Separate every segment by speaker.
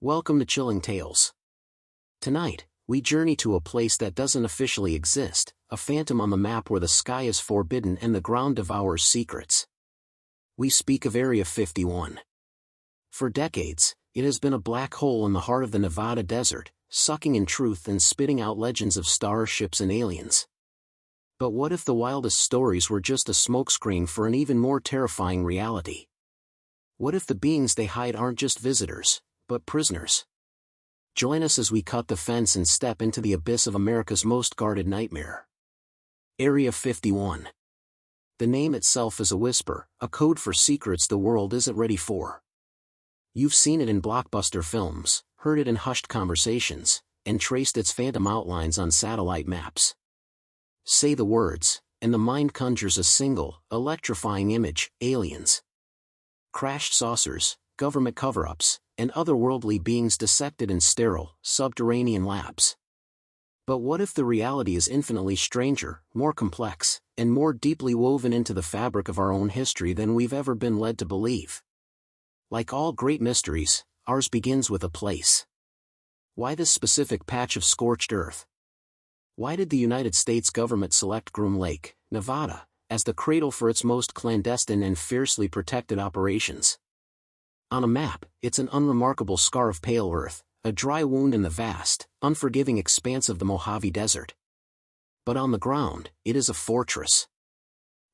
Speaker 1: Welcome to Chilling Tales. Tonight, we journey to a place that doesn't officially exist, a phantom on the map where the sky is forbidden and the ground devours secrets. We speak of Area 51. For decades, it has been a black hole in the heart of the Nevada desert, sucking in truth and spitting out legends of starships and aliens. But what if the wildest stories were just a smokescreen for an even more terrifying reality? What if the beings they hide aren't just visitors, but prisoners? Join us as we cut the fence and step into the abyss of America's most guarded nightmare. Area 51. The name itself is a whisper, a code for secrets the world isn't ready for. You've seen it in blockbuster films, heard it in hushed conversations, and traced its phantom outlines on satellite maps. Say the words, and the mind conjures a single, electrifying image: aliens. Crashed saucers, government cover-ups, and otherworldly beings dissected in sterile, subterranean labs. But what if the reality is infinitely stranger, more complex, and more deeply woven into the fabric of our own history than we've ever been led to believe? Like all great mysteries, ours begins with a place. Why this specific patch of scorched earth? Why did the United States government select Groom Lake, Nevada, as the cradle for its most clandestine and fiercely protected operations? On a map, it's an unremarkable scar of pale earth, a dry wound in the vast, unforgiving expanse of the Mojave Desert. But on the ground, it is a fortress.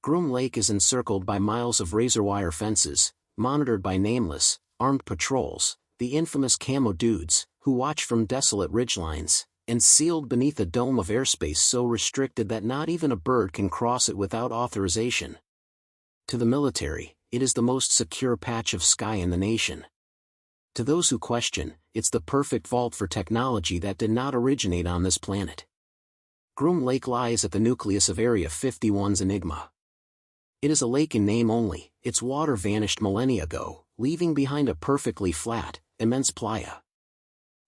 Speaker 1: Groom Lake is encircled by miles of razor wire fences, monitored by nameless, armed patrols, the infamous camo dudes, who watch from desolate ridgelines, and sealed beneath a dome of airspace so restricted that not even a bird can cross it without authorization. To the military, it is the most secure patch of sky in the nation. To those who question, it's the perfect vault for technology that did not originate on this planet. Groom Lake lies at the nucleus of Area 51's enigma. It is a lake in name only, its water vanished millennia ago, leaving behind a perfectly flat, immense playa.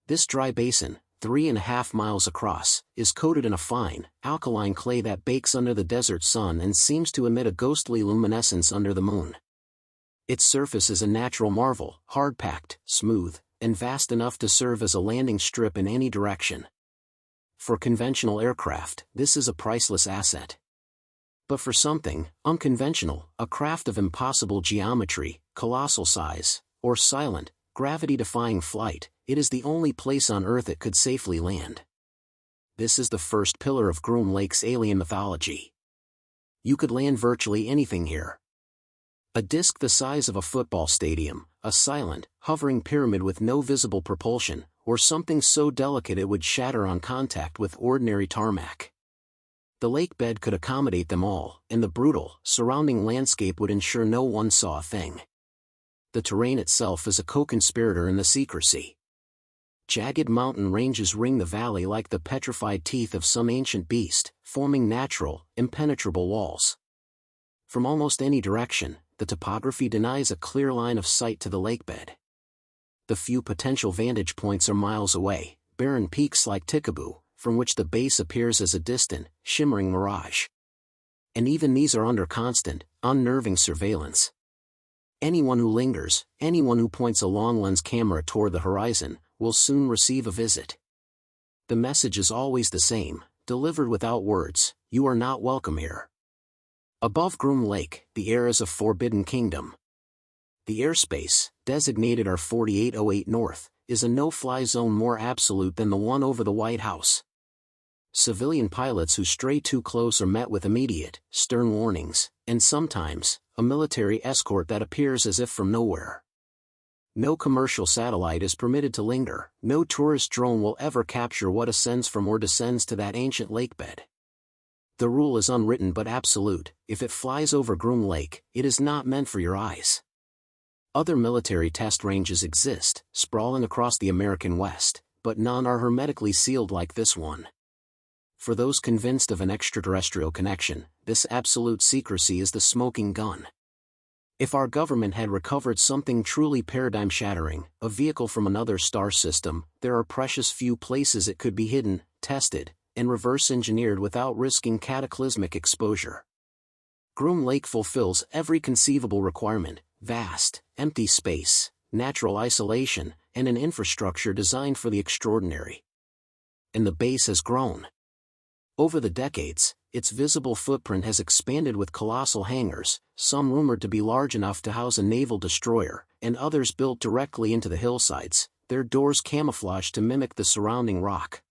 Speaker 1: This dry basin, 3.5 miles across, is coated in a fine, alkaline clay that bakes under the desert sun and seems to emit a ghostly luminescence under the moon. Its surface is a natural marvel, hard-packed, smooth, and vast enough to serve as a landing strip in any direction. For conventional aircraft, this is a priceless asset. But for something unconventional, a craft of impossible geometry, colossal size, or silent, gravity-defying flight, it is the only place on Earth it could safely land. This is the first pillar of Groom Lake's alien mythology. You could land virtually anything here. A disk the size of a football stadium, a silent, hovering pyramid with no visible propulsion, or something so delicate it would shatter on contact with ordinary tarmac. The lake bed could accommodate them all, and the brutal, surrounding landscape would ensure no one saw a thing. The terrain itself is a co-conspirator in the secrecy. Jagged mountain ranges ring the valley like the petrified teeth of some ancient beast, forming natural, impenetrable walls. From almost any direction, the topography denies a clear line of sight to the lakebed. The few potential vantage points are miles away, barren peaks like Tikaboo, from which the base appears as a distant, shimmering mirage. And even these are under constant, unnerving surveillance. Anyone who lingers, anyone who points a long-lens camera toward the horizon, will soon receive a visit. The message is always the same, delivered without words: you are not welcome here. Above Groom Lake, the air is a forbidden kingdom. The airspace, designated R4808 North, is a no-fly zone more absolute than the one over the White House. Civilian pilots who stray too close are met with immediate, stern warnings, and sometimes, a military escort that appears as if from nowhere. No commercial satellite is permitted to linger, no tourist drone will ever capture what ascends from or descends to that ancient lakebed. The rule is unwritten but absolute: if it flies over Groom Lake, it is not meant for your eyes. Other military test ranges exist, sprawling across the American West, but none are hermetically sealed like this one. For those convinced of an extraterrestrial connection, this absolute secrecy is the smoking gun. If our government had recovered something truly paradigm-shattering, a vehicle from another star system, there are precious few places it could be hidden, tested, and reverse-engineered without risking cataclysmic exposure. Groom Lake fulfills every conceivable requirement: vast, empty space, natural isolation, and an infrastructure designed for the extraordinary. And the base has grown. Over the decades, its visible footprint has expanded with colossal hangars, some rumored to be large enough to house a naval destroyer, and others built directly into the hillsides, their doors camouflaged to mimic the surrounding rock.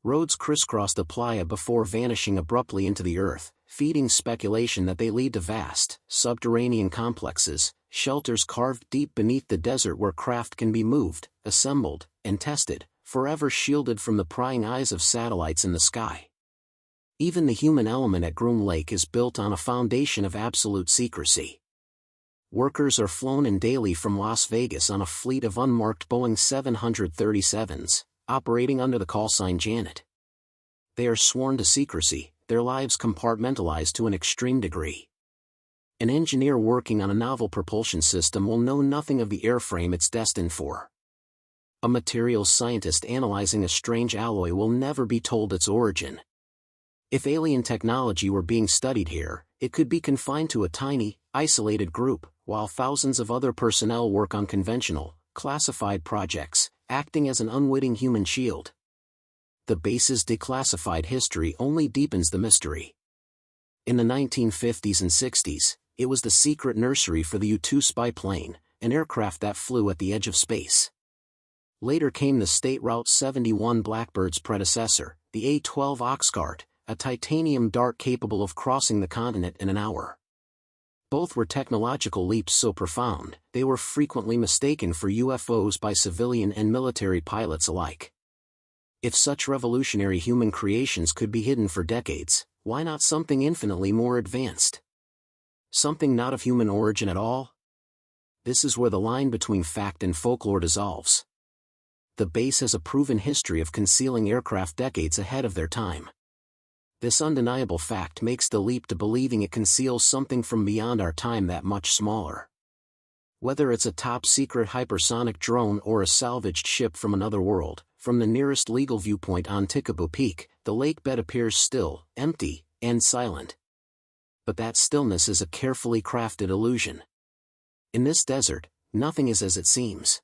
Speaker 1: Roads crisscross the playa before vanishing abruptly into the earth, feeding speculation that they lead to vast, subterranean complexes, shelters carved deep beneath the desert where craft can be moved, assembled, and tested, forever shielded from the prying eyes of satellites in the sky. Even the human element at Groom Lake is built on a foundation of absolute secrecy. Workers are flown in daily from Las Vegas on a fleet of unmarked Boeing 737s, operating under the callsign Janet. They are sworn to secrecy, their lives compartmentalized to an extreme degree. An engineer working on a novel propulsion system will know nothing of the airframe it's destined for. A materials scientist analyzing a strange alloy will never be told its origin. If alien technology were being studied here, it could be confined to a tiny, isolated group, while thousands of other personnel work on conventional, classified projects, acting as an unwitting human shield. The base's declassified history only deepens the mystery. In the 1950s and 60s, it was the secret nursery for the U-2 spy plane, an aircraft that flew at the edge of space. Later came the State Route 71 Blackbird's predecessor, the A-12 Oxcart, a titanium dart capable of crossing the continent in an hour. Both were technological leaps so profound, they were frequently mistaken for UFOs by civilian and military pilots alike. If such revolutionary human creations could be hidden for decades, why not something infinitely more advanced? Something not of human origin at all? This is where the line between fact and folklore dissolves. The base has a proven history of concealing aircraft decades ahead of their time. This undeniable fact makes the leap to believing it conceals something from beyond our time that much smaller. Whether it's a top-secret hypersonic drone or a salvaged ship from another world, from the nearest legal viewpoint on Tikaboo Peak, the lake bed appears still, empty, and silent. But that stillness is a carefully crafted illusion. In this desert, nothing is as it seems.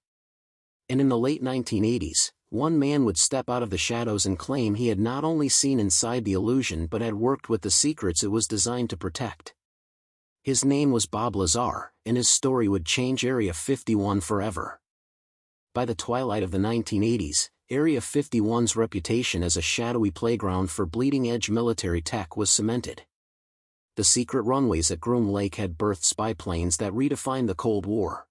Speaker 1: And in the late 1980s, one man would step out of the shadows and claim he had not only seen inside the illusion but had worked with the secrets it was designed to protect. His name was Bob Lazar, and his story would change Area 51 forever. By the twilight of the 1980s, Area 51's reputation as a shadowy playground for bleeding-edge military tech was cemented. The secret runways at Groom Lake had birthed spy planes that redefined the Cold War.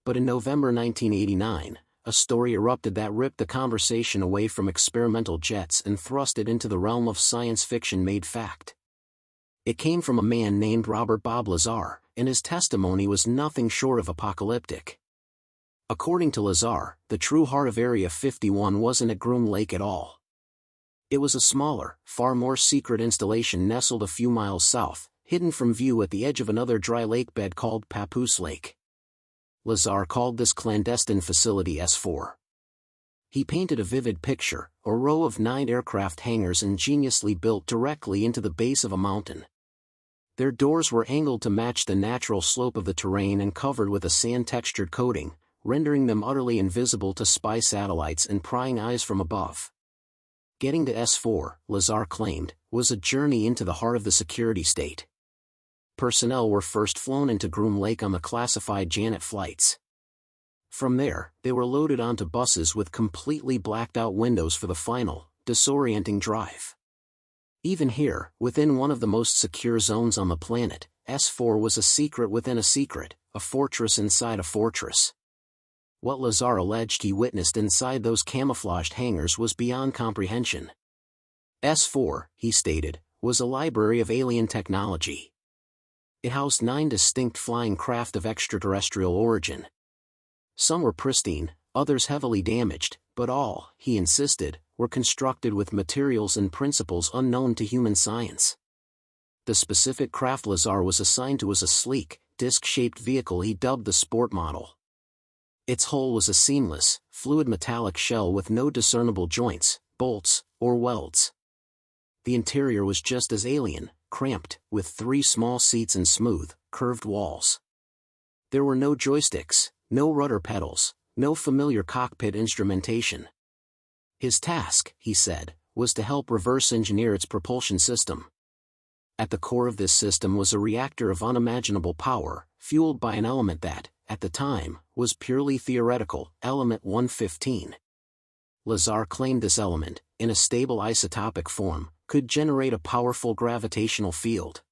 Speaker 1: But in November 1989, a story erupted that ripped the conversation away from experimental jets and thrust it into the realm of science fiction made fact. It came from a man named Bob Lazar, and his testimony was nothing short of apocalyptic. According to Lazar, the true heart of Area 51 wasn't at Groom Lake at all. It was a smaller, far more secret installation nestled a few miles south, hidden from view at the edge of another dry lake bed called Papoose Lake. Lazar called this clandestine facility S4. He painted a vivid picture, a row of 9 aircraft hangars ingeniously built directly into the base of a mountain. Their doors were angled to match the natural slope of the terrain and covered with a sand-textured coating, rendering them utterly invisible to spy satellites and prying eyes from above. Getting to S4, Lazar claimed, was a journey into the heart of the security state. Personnel were first flown into Groom Lake on the classified Janet flights. From there, they were loaded onto buses with completely blacked-out windows for the final, disorienting drive. Even here, within one of the most secure zones on the planet, S4 was a secret within a secret, a fortress inside a fortress. What Lazar alleged he witnessed inside those camouflaged hangars was beyond comprehension. S4, he stated, was a library of alien technology. It housed 9 distinct flying craft of extraterrestrial origin. Some were pristine, others heavily damaged, but all, he insisted, were constructed with materials and principles unknown to human science. The specific craft Lazar was assigned to was a sleek, disc-shaped vehicle he dubbed the Sport Model. Its hull was a seamless, fluid metallic shell with no discernible joints, bolts, or welds. The interior was just as alien, cramped, with 3 small seats and smooth, curved walls. There were no joysticks, No rudder pedals, no familiar cockpit instrumentation. His task, he said, was to help reverse engineer its propulsion system. At the core of this system was a reactor of unimaginable power, fueled by an element that, at the time, was purely theoretical, element 115. Lazar claimed this element, in a stable isotopic form, could generate a powerful gravitational field.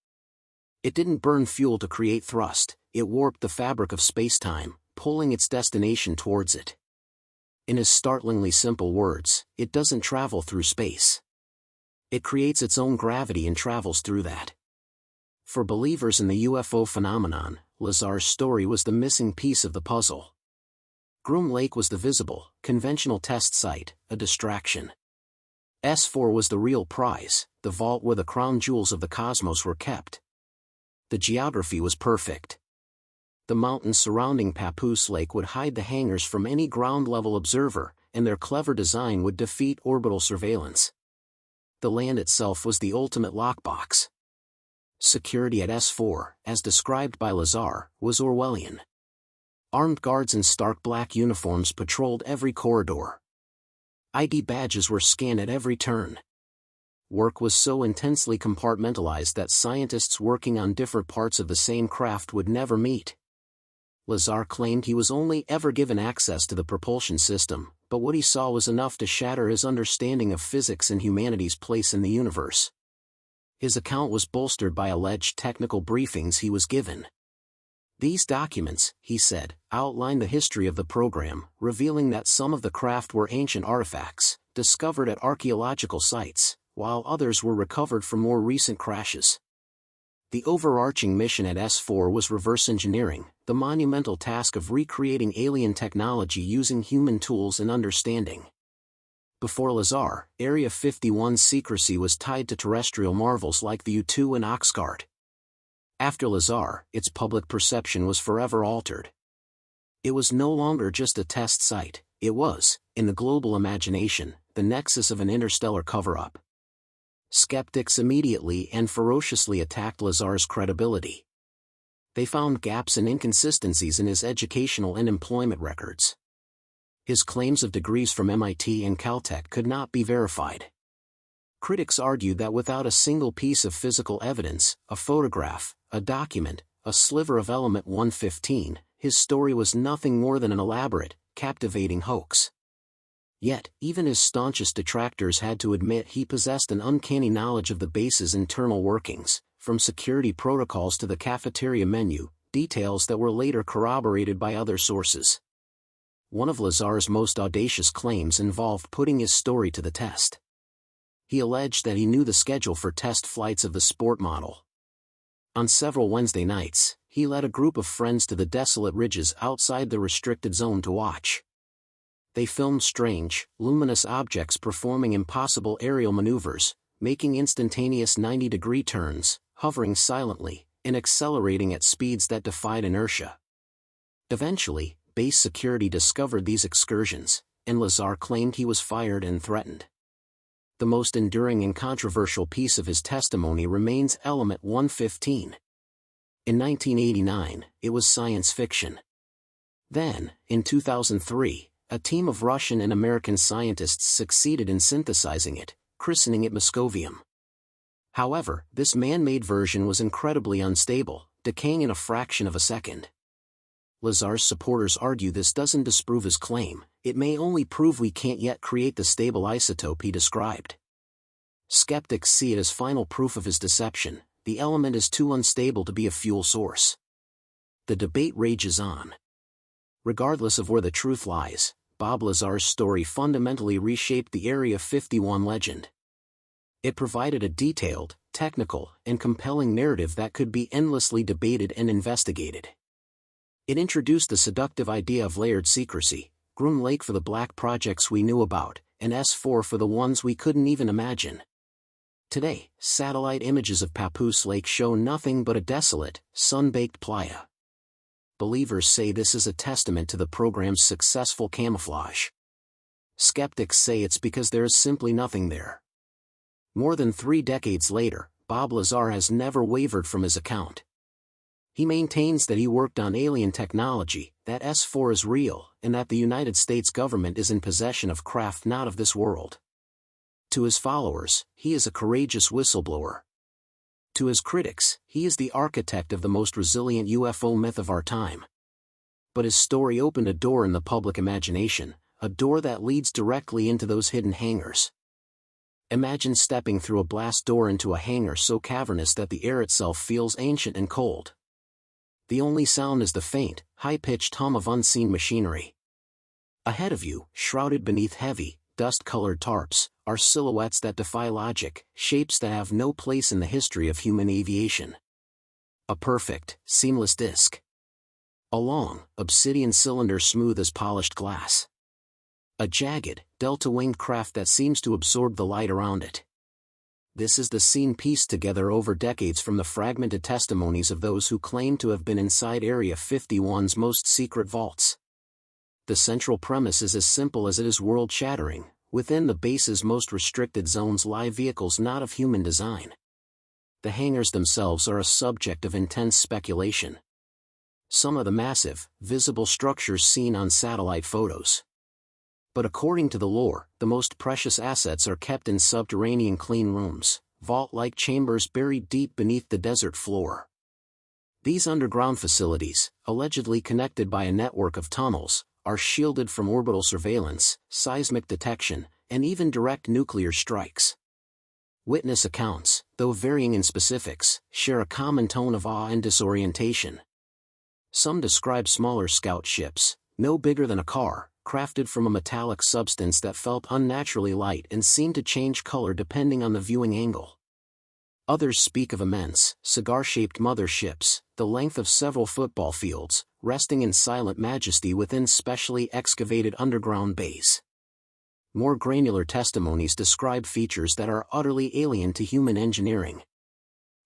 Speaker 1: It didn't burn fuel to create thrust, it warped the fabric of space-time, pulling its destination towards it. In his startlingly simple words, it doesn't travel through space. It creates its own gravity and travels through that. For believers in the UFO phenomenon, Lazar's story was the missing piece of the puzzle. Groom Lake was the visible, conventional test site, a distraction. S4 was the real prize, the vault where the crown jewels of the cosmos were kept. The geography was perfect. The mountains surrounding Papoose Lake would hide the hangars from any ground-level observer, and their clever design would defeat orbital surveillance. The land itself was the ultimate lockbox. Security at S4, as described by Lazar, was Orwellian. Armed guards in stark black uniforms patrolled every corridor. ID badges were scanned at every turn. Work was so intensely compartmentalized that scientists working on different parts of the same craft would never meet. Lazar claimed he was only ever given access to the propulsion system, but what he saw was enough to shatter his understanding of physics and humanity's place in the universe. His account was bolstered by alleged technical briefings he was given. These documents, he said, outline the history of the program, revealing that some of the craft were ancient artifacts, discovered at archaeological sites, while others were recovered from more recent crashes. The overarching mission at S4 was reverse engineering, the monumental task of recreating alien technology using human tools and understanding. Before Lazar, Area 51's secrecy was tied to terrestrial marvels like the U2 and Oxcart. After Lazar, its public perception was forever altered. It was no longer just a test site, it was, in the global imagination, the nexus of an interstellar cover-up. Skeptics immediately and ferociously attacked Lazar's credibility. They found gaps and inconsistencies in his educational and employment records. His claims of degrees from MIT and Caltech could not be verified. Critics argued that without a single piece of physical evidence, a photograph, a document, a sliver of element 115, his story was nothing more than an elaborate, captivating hoax. Yet, even his staunchest detractors had to admit he possessed an uncanny knowledge of the base's internal workings, from security protocols to the cafeteria menu, details that were later corroborated by other sources. One of Lazar's most audacious claims involved putting his story to the test. He alleged that he knew the schedule for test flights of the sport model. On several Wednesday nights, he led a group of friends to the desolate ridges outside the restricted zone to watch. They filmed strange, luminous objects performing impossible aerial maneuvers, making instantaneous 90-degree turns, hovering silently, and accelerating at speeds that defied inertia. Eventually, base security discovered these excursions, and Lazar claimed he was fired and threatened. The most enduring and controversial piece of his testimony remains element 115. In 1989, it was science fiction. Then, in 2003, a team of Russian and American scientists succeeded in synthesizing it, christening it Moscovium. However, this man-made version was incredibly unstable, decaying in a fraction of a second. Lazar's supporters argue this doesn't disprove his claim, it may only prove we can't yet create the stable isotope he described. Skeptics see it as final proof of his deception, the element is too unstable to be a fuel source. The debate rages on. Regardless of where the truth lies, Bob Lazar's story fundamentally reshaped the Area 51 legend. It provided a detailed, technical, and compelling narrative that could be endlessly debated and investigated. It introduced the seductive idea of layered secrecy, Groom Lake for the black projects we knew about, and S4 for the ones we couldn't even imagine. Today, satellite images of Papoose Lake show nothing but a desolate, sun-baked playa. Believers say this is a testament to the program's successful camouflage. Skeptics say it's because there is simply nothing there. More than 3 decades later, Bob Lazar has never wavered from his account. He maintains that he worked on alien technology, that S4 is real, and that the United States government is in possession of craft not of this world. To his followers, he is a courageous whistleblower. To his critics, he is the architect of the most resilient UFO myth of our time. But his story opened a door in the public imagination, a door that leads directly into those hidden hangars. Imagine stepping through a blast door into a hangar so cavernous that the air itself feels ancient and cold. The only sound is the faint, high-pitched hum of unseen machinery. Ahead of you, shrouded beneath heavy, dust-colored tarps, are silhouettes that defy logic, shapes that have no place in the history of human aviation. A perfect, seamless disc. A long, obsidian cylinder smooth as polished glass. A jagged, delta-winged craft that seems to absorb the light around it. This is the scene pieced together over decades from the fragmented testimonies of those who claim to have been inside Area 51's most secret vaults. The central premise is as simple as it is world-shattering. Within the base's most restricted zones lie vehicles not of human design. The hangars themselves are a subject of intense speculation. Some of the massive, visible structures seen on satellite photos. But according to the lore, the most precious assets are kept in subterranean clean rooms, vault-like chambers buried deep beneath the desert floor. These underground facilities, allegedly connected by a network of tunnels, are shielded from orbital surveillance, seismic detection, and even direct nuclear strikes. Witness accounts, though varying in specifics, share a common tone of awe and disorientation. Some describe smaller scout ships, no bigger than a car, crafted from a metallic substance that felt unnaturally light and seemed to change color depending on the viewing angle. Others speak of immense, cigar-shaped motherships, the length of several football fields, resting in silent majesty within specially excavated underground bays. More granular testimonies describe features that are utterly alien to human engineering.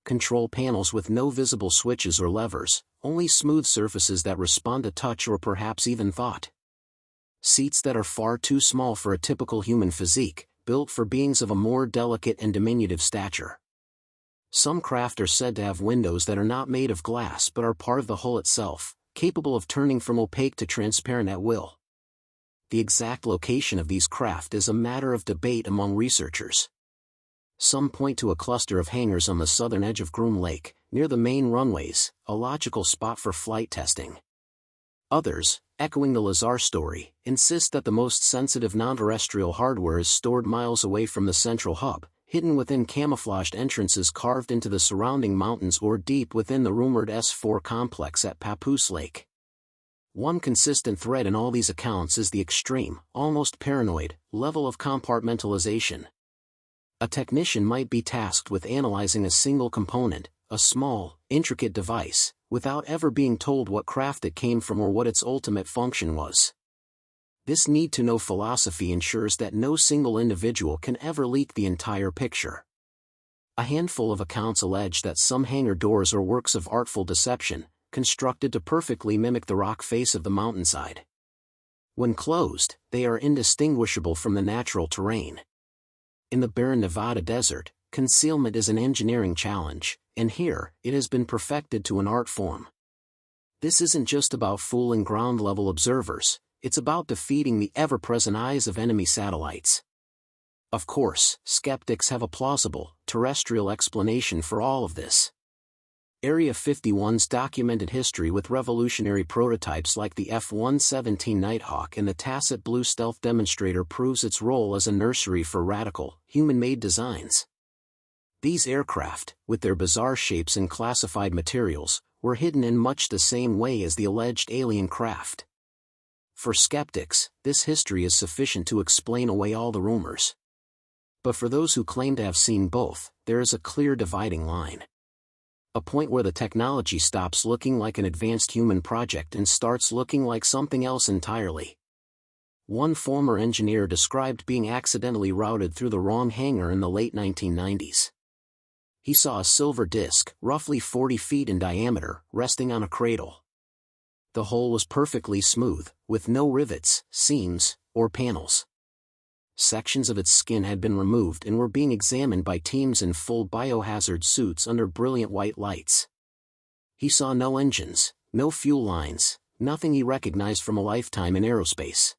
Speaker 1: Control panels with no visible switches or levers, only smooth surfaces that respond to touch or perhaps even thought. Seats that are far too small for a typical human physique, built for beings of a more delicate and diminutive stature. Some craft are said to have windows that are not made of glass but are part of the hull itself, capable of turning from opaque to transparent at will. The exact location of these craft is a matter of debate among researchers. Some point to a cluster of hangars on the southern edge of Groom Lake, near the main runways, a logical spot for flight testing. Others, echoing the Lazar story, insist that the most sensitive non-terrestrial hardware is stored miles away from the central hub, hidden within camouflaged entrances carved into the surrounding mountains or deep within the rumored S4 complex at Papoose Lake. One consistent thread in all these accounts is the extreme, almost paranoid, level of compartmentalization. A technician might be tasked with analyzing a single component, a small, intricate device, without ever being told what craft it came from or what its ultimate function was. This need-to-know philosophy ensures that no single individual can ever leak the entire picture. A handful of accounts allege that some hangar doors are works of artful deception, constructed to perfectly mimic the rock face of the mountainside. When closed, they are indistinguishable from the natural terrain. In the barren Nevada desert, concealment is an engineering challenge, and here, it has been perfected to an art form. This isn't just about fooling ground-level observers, it's about defeating the ever-present eyes of enemy satellites. Of course, skeptics have a plausible, terrestrial explanation for all of this. Area 51's documented history with revolutionary prototypes like the F-117 Nighthawk and the Tacit Blue Stealth Demonstrator proves its role as a nursery for radical, human-made designs. These aircraft, with their bizarre shapes and classified materials, were hidden in much the same way as the alleged alien craft. For skeptics, this history is sufficient to explain away all the rumors. But for those who claim to have seen both, there is a clear dividing line. A point where the technology stops looking like an advanced human project and starts looking like something else entirely. One former engineer described being accidentally routed through the wrong hangar in the late 1990s. He saw a silver disc, roughly 40 feet in diameter, resting on a cradle. The hole was perfectly smooth, with no rivets, seams, or panels. Sections of its skin had been removed and were being examined by teams in full biohazard suits under brilliant white lights. He saw no engines, no fuel lines, nothing he recognized from a lifetime in aerospace.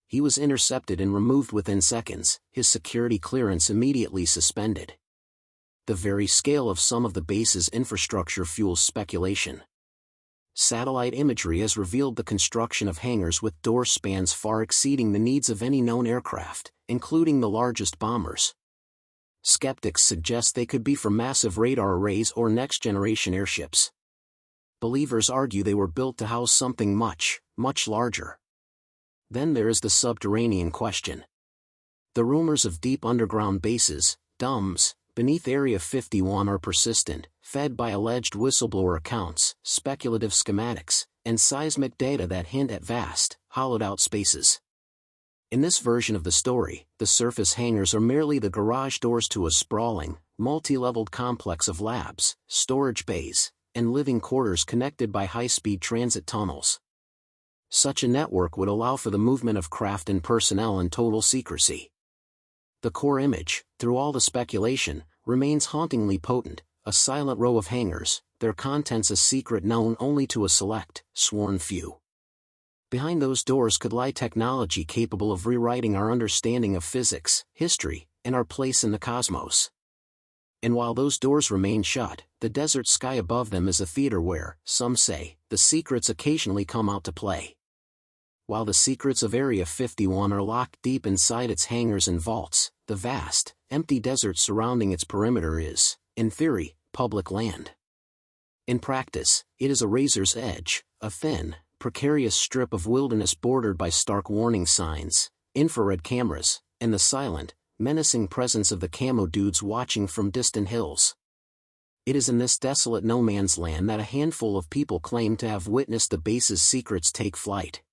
Speaker 1: He was intercepted and removed within seconds, his security clearance immediately suspended. The very scale of some of the base's infrastructure fuels speculation. Satellite imagery has revealed the construction of hangars with door spans far exceeding the needs of any known aircraft, including the largest bombers. Skeptics suggest they could be for massive radar arrays or next-generation airships. Believers argue they were built to house something much, much larger. Then there is the subterranean question. The rumors of deep underground bases, DUMBs, beneath Area 51 are persistent, fed by alleged whistleblower accounts, speculative schematics, and seismic data that hint at vast, hollowed-out spaces. In this version of the story, the surface hangars are merely the garage doors to a sprawling, multi-leveled complex of labs, storage bays, and living quarters connected by high-speed transit tunnels. Such a network would allow for the movement of craft and personnel in total secrecy. The core image, through all the speculation, remains hauntingly potent, a silent row of hangars, their contents a secret known only to a select, sworn few. Behind those doors could lie technology capable of rewriting our understanding of physics, history, and our place in the cosmos. And while those doors remain shut, the desert sky above them is a theater where, some say, the secrets occasionally come out to play. While the secrets of Area 51 are locked deep inside its hangars and vaults, the vast, empty desert surrounding its perimeter is, in theory, public land. In practice, it is a razor's edge, a thin, precarious strip of wilderness bordered by stark warning signs, infrared cameras, and the silent, menacing presence of the camo dudes watching from distant hills. It is in this desolate no-man's land that a handful of people claim to have witnessed the base's secrets take flight.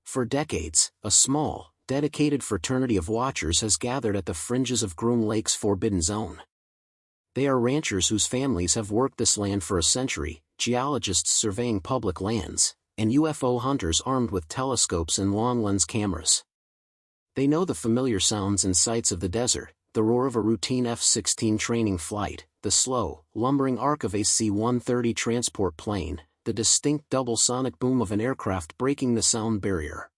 Speaker 1: For decades, a small, dedicated fraternity of watchers has gathered at the fringes of Groom Lake's Forbidden Zone. They are ranchers whose families have worked this land for a century, geologists surveying public lands, and UFO hunters armed with telescopes and long-lens cameras. They know the familiar sounds and sights of the desert, the roar of a routine F-16 training flight, the slow, lumbering arc of a C-130 transport plane, the distinct double sonic boom of an aircraft breaking the sound barrier.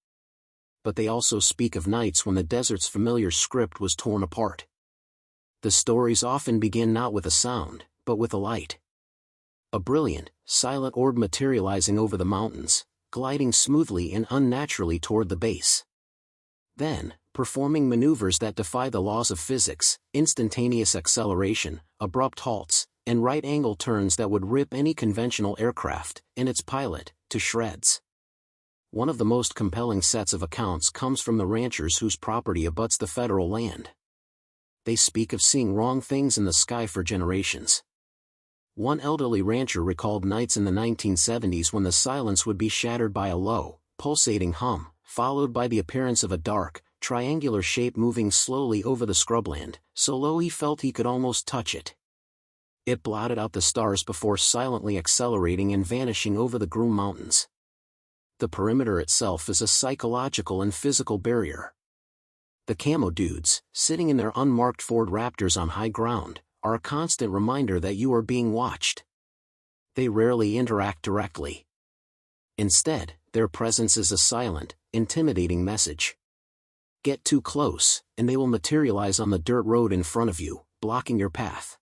Speaker 1: But they also speak of nights when the desert's familiar script was torn apart. The stories often begin not with a sound, but with a light. A brilliant, silent orb materializing over the mountains, gliding smoothly and unnaturally toward the base. Then, performing maneuvers that defy the laws of physics, instantaneous acceleration, abrupt halts, and right-angle turns that would rip any conventional aircraft, and its pilot, to shreds. One of the most compelling sets of accounts comes from the ranchers whose property abuts the federal land. They speak of seeing wrong things in the sky for generations. One elderly rancher recalled nights in the 1970s when the silence would be shattered by a low, pulsating hum, followed by the appearance of a dark, triangular shape moving slowly over the scrubland, so low he felt he could almost touch it. It blotted out the stars before silently accelerating and vanishing over the Groom Mountains. The perimeter itself is a psychological and physical barrier. The camo dudes, sitting in their unmarked Ford Raptors on high ground, are a constant reminder that you are being watched. They rarely interact directly. Instead, their presence is a silent, intimidating message. Get too close, and they will materialize on the dirt road in front of you, blocking your path.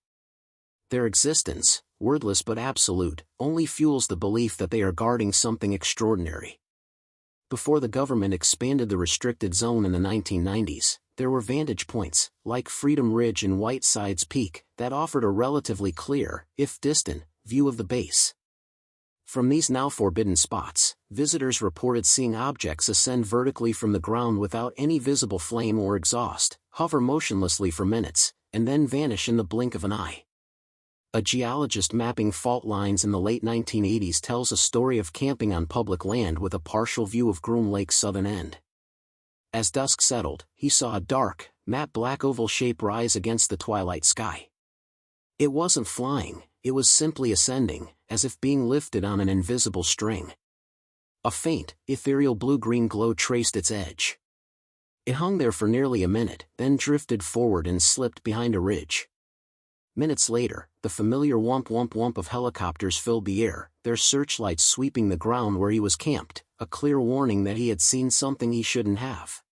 Speaker 1: Their existence, wordless but absolute, only fuels the belief that they are guarding something extraordinary. Before the government expanded the restricted zone in the 1990s, there were vantage points, like Freedom Ridge and Whitesides Peak, that offered a relatively clear, if distant, view of the base. From these now forbidden spots, visitors reported seeing objects ascend vertically from the ground without any visible flame or exhaust, hover motionlessly for minutes, and then vanish in the blink of an eye. A geologist mapping fault lines in the late 1980s tells a story of camping on public land with a partial view of Groom Lake's southern end. As dusk settled, he saw a dark, matte black oval shape rise against the twilight sky. It wasn't flying, it was simply ascending, as if being lifted on an invisible string. A faint, ethereal blue-green glow traced its edge. It hung there for nearly a minute, then drifted forward and slipped behind a ridge. Minutes later, the familiar whomp whomp whomp of helicopters filled the air, their searchlights sweeping the ground where he was camped, a clear warning that he had seen something he shouldn't have.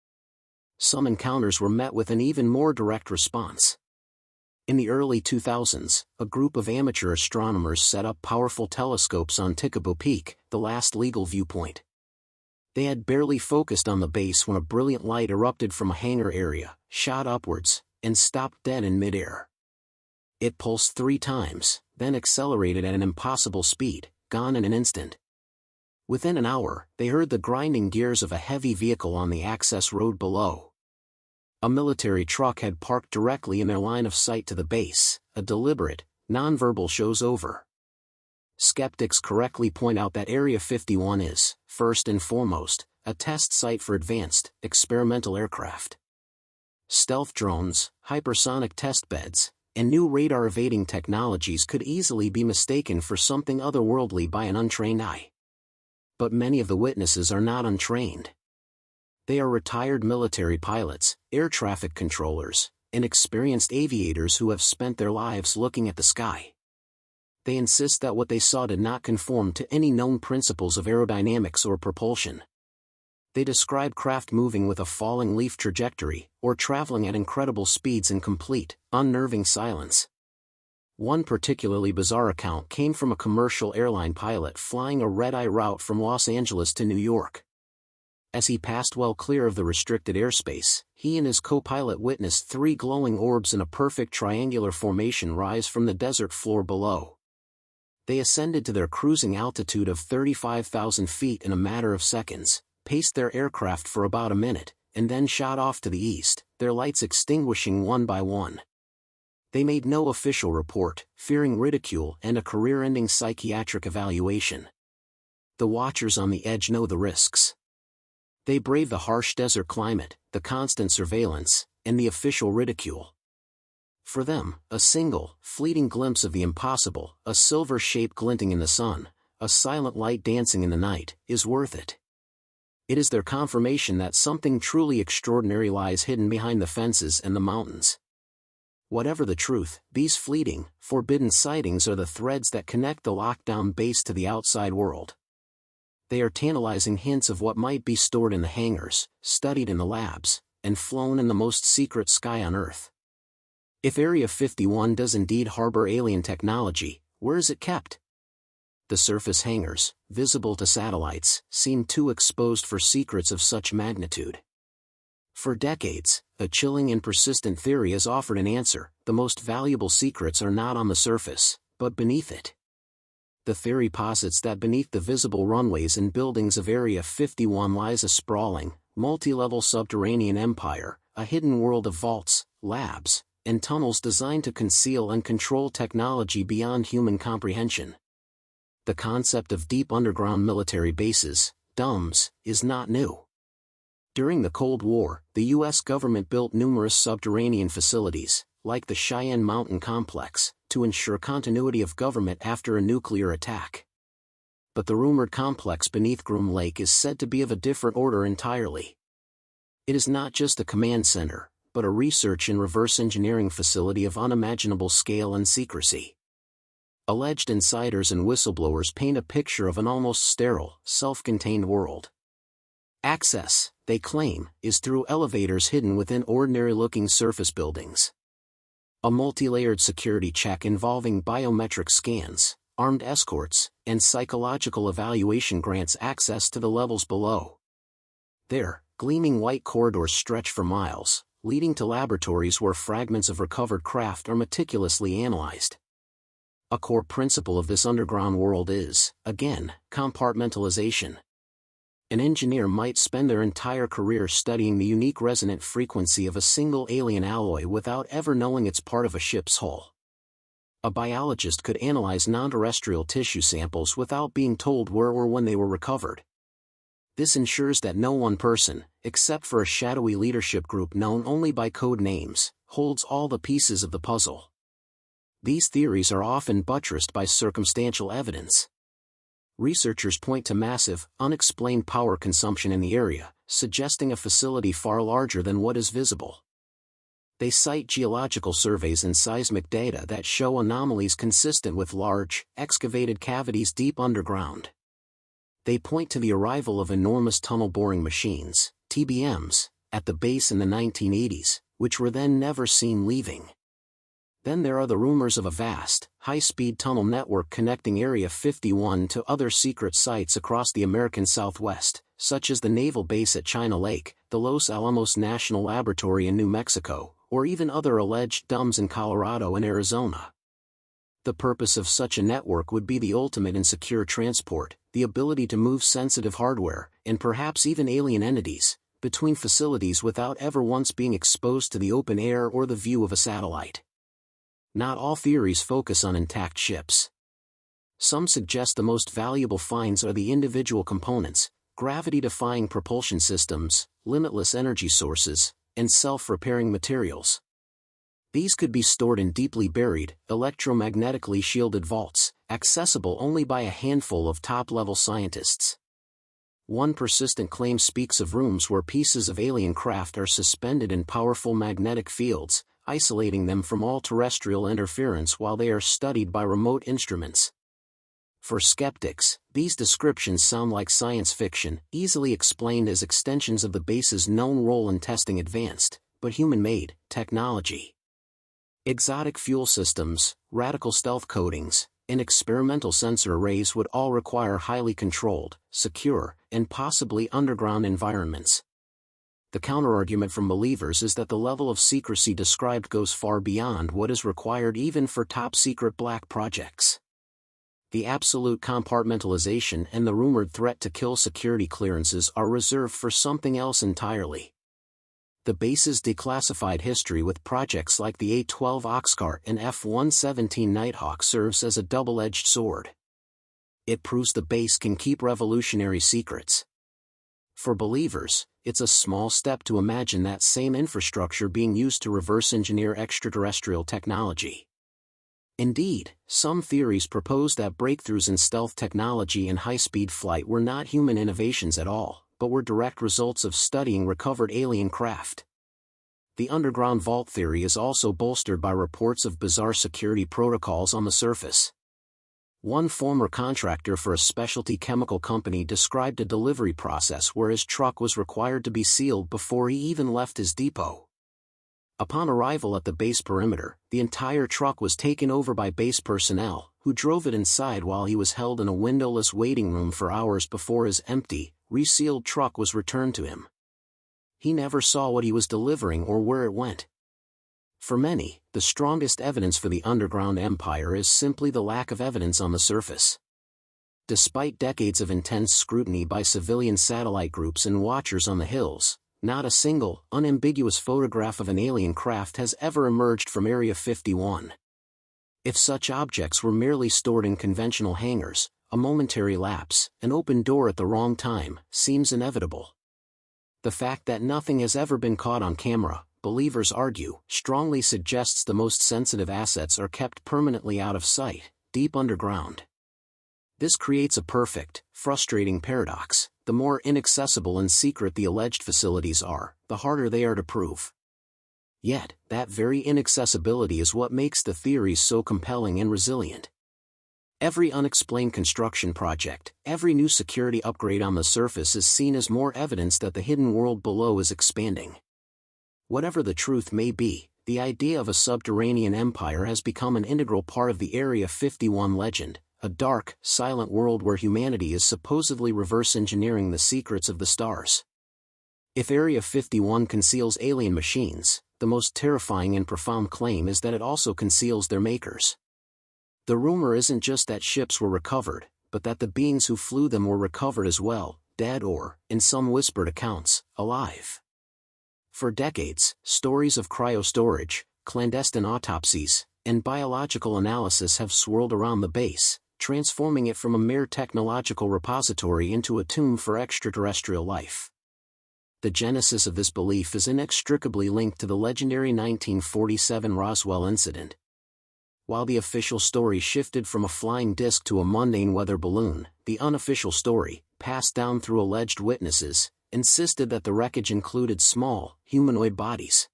Speaker 1: Some encounters were met with an even more direct response. In the early 2000s, a group of amateur astronomers set up powerful telescopes on Tikabo Peak, the last legal viewpoint. They had barely focused on the base when a brilliant light erupted from a hangar area, shot upwards, and stopped dead in midair. It pulsed 3 times, then accelerated at an impossible speed, gone in an instant. Within an hour, they heard the grinding gears of a heavy vehicle on the access road below. A military truck had parked directly in their line of sight to the base, a deliberate, nonverbal show's over. Skeptics correctly point out that Area 51 is, first and foremost, a test site for advanced, experimental aircraft. Stealth drones, hypersonic testbeds, and new radar-evading technologies could easily be mistaken for something otherworldly by an untrained eye. But many of the witnesses are not untrained. They are retired military pilots, air traffic controllers, and experienced aviators who have spent their lives looking at the sky. They insist that what they saw did not conform to any known principles of aerodynamics or propulsion. They describe craft moving with a falling leaf trajectory, or traveling at incredible speeds in complete, unnerving silence. One particularly bizarre account came from a commercial airline pilot flying a red-eye route from Los Angeles to New York. As he passed well clear of the restricted airspace, he and his co-pilot witnessed 3 glowing orbs in a perfect triangular formation rise from the desert floor below. They ascended to their cruising altitude of 35,000 feet in a matter of seconds, paced their aircraft for about a minute, and then shot off to the east, their lights extinguishing one by one. They made no official report, fearing ridicule and a career-ending psychiatric evaluation. The watchers on the edge know the risks. They brave the harsh desert climate, the constant surveillance, and the official ridicule. For them, a single, fleeting glimpse of the impossible, a silver shape glinting in the sun, a silent light dancing in the night, is worth it. It is their confirmation that something truly extraordinary lies hidden behind the fences and the mountains. Whatever the truth, these fleeting, forbidden sightings are the threads that connect the lockdown base to the outside world. They are tantalizing hints of what might be stored in the hangars, studied in the labs, and flown in the most secret sky on Earth. If Area 51 does indeed harbor alien technology, where is it kept? The surface hangars, visible to satellites, seem too exposed for secrets of such magnitude. For decades, a chilling and persistent theory has offered an answer: the most valuable secrets are not on the surface, but beneath it. The theory posits that beneath the visible runways and buildings of Area 51 lies a sprawling, multi-level subterranean empire, a hidden world of vaults, labs, and tunnels designed to conceal and control technology beyond human comprehension. The concept of deep underground military bases, DUMBs, is not new. During the Cold War, the U.S. government built numerous subterranean facilities, like the Cheyenne Mountain Complex, to ensure continuity of government after a nuclear attack. But the rumored complex beneath Groom Lake is said to be of a different order entirely. It is not just a command center, but a research and reverse engineering facility of unimaginable scale and secrecy. Alleged insiders and whistleblowers paint a picture of an almost sterile, self-contained world. Access, they claim, is through elevators hidden within ordinary-looking surface buildings. A multi-layered security check involving biometric scans, armed escorts, and psychological evaluation grants access to the levels below. There, gleaming white corridors stretch for miles, leading to laboratories where fragments of recovered craft are meticulously analyzed. A core principle of this underground world is, again, compartmentalization. An engineer might spend their entire career studying the unique resonant frequency of a single alien alloy without ever knowing it's part of a ship's hull. A biologist could analyze non-terrestrial tissue samples without being told where or when they were recovered. This ensures that no one person, except for a shadowy leadership group known only by code names, holds all the pieces of the puzzle. These theories are often buttressed by circumstantial evidence. Researchers point to massive, unexplained power consumption in the area, suggesting a facility far larger than what is visible. They cite geological surveys and seismic data that show anomalies consistent with large, excavated cavities deep underground. They point to the arrival of enormous tunnel-boring machines, TBMs, at the base in the 1980s, which were then never seen leaving. Then there are the rumors of a vast, high-speed tunnel network connecting Area 51 to other secret sites across the American Southwest, such as the naval base at China Lake, the Los Alamos National Laboratory in New Mexico, or even other alleged DUMs in Colorado and Arizona. The purpose of such a network would be the ultimate in secure transport, the ability to move sensitive hardware, and perhaps even alien entities, between facilities without ever once being exposed to the open air or the view of a satellite. Not all theories focus on intact ships. Some suggest the most valuable finds are the individual components, gravity-defying propulsion systems, limitless energy sources, and self-repairing materials. These could be stored in deeply buried, electromagnetically shielded vaults, accessible only by a handful of top-level scientists. One persistent claim speaks of rooms where pieces of alien craft are suspended in powerful magnetic fields, isolating them from all terrestrial interference while they are studied by remote instruments. For skeptics, these descriptions sound like science fiction, easily explained as extensions of the base's known role in testing advanced, but human-made, technology. Exotic fuel systems, radical stealth coatings, and experimental sensor arrays would all require highly controlled, secure, and possibly underground environments. The counterargument from believers is that the level of secrecy described goes far beyond what is required even for top-secret black projects. The absolute compartmentalization and the rumored threat to kill security clearances are reserved for something else entirely. The base's declassified history with projects like the A-12 Oxcart and F-117 Nighthawk serves as a double-edged sword. It proves the base can keep revolutionary secrets. For believers, it's a small step to imagine that same infrastructure being used to reverse engineer extraterrestrial technology. Indeed, some theories propose that breakthroughs in stealth technology and high-speed flight were not human innovations at all, but were direct results of studying recovered alien craft. The underground vault theory is also bolstered by reports of bizarre security protocols on the surface. One former contractor for a specialty chemical company described a delivery process where his truck was required to be sealed before he even left his depot. Upon arrival at the base perimeter, the entire truck was taken over by base personnel, who drove it inside while he was held in a windowless waiting room for hours before his empty, resealed truck was returned to him. He never saw what he was delivering or where it went. For many, the strongest evidence for the underground empire is simply the lack of evidence on the surface. Despite decades of intense scrutiny by civilian satellite groups and watchers on the hills, not a single, unambiguous photograph of an alien craft has ever emerged from Area 51. If such objects were merely stored in conventional hangars, a momentary lapse, an open door at the wrong time, seems inevitable. The fact that nothing has ever been caught on camera, believers argue, strongly suggests the most sensitive assets are kept permanently out of sight, deep underground. This creates a perfect, frustrating paradox. The more inaccessible and secret the alleged facilities are, the harder they are to prove. Yet, that very inaccessibility is what makes the theories so compelling and resilient. Every unexplained construction project, every new security upgrade on the surface is seen as more evidence that the hidden world below is expanding. Whatever the truth may be, the idea of a subterranean empire has become an integral part of the Area 51 legend. A dark, silent world where humanity is supposedly reverse engineering the secrets of the stars. If Area 51 conceals alien machines, the most terrifying and profound claim is that it also conceals their makers. The rumor isn't just that ships were recovered, but that the beings who flew them were recovered as well, dead or, in some whispered accounts, alive. For decades, stories of cryostorage, clandestine autopsies, and biological analysis have swirled around the base, transforming it from a mere technological repository into a tomb for extraterrestrial life. The genesis of this belief is inextricably linked to the legendary 1947 Roswell incident. While the official story shifted from a flying disc to a mundane weather balloon, the unofficial story, passed down through alleged witnesses, insisted that the wreckage included small, humanoid bodies.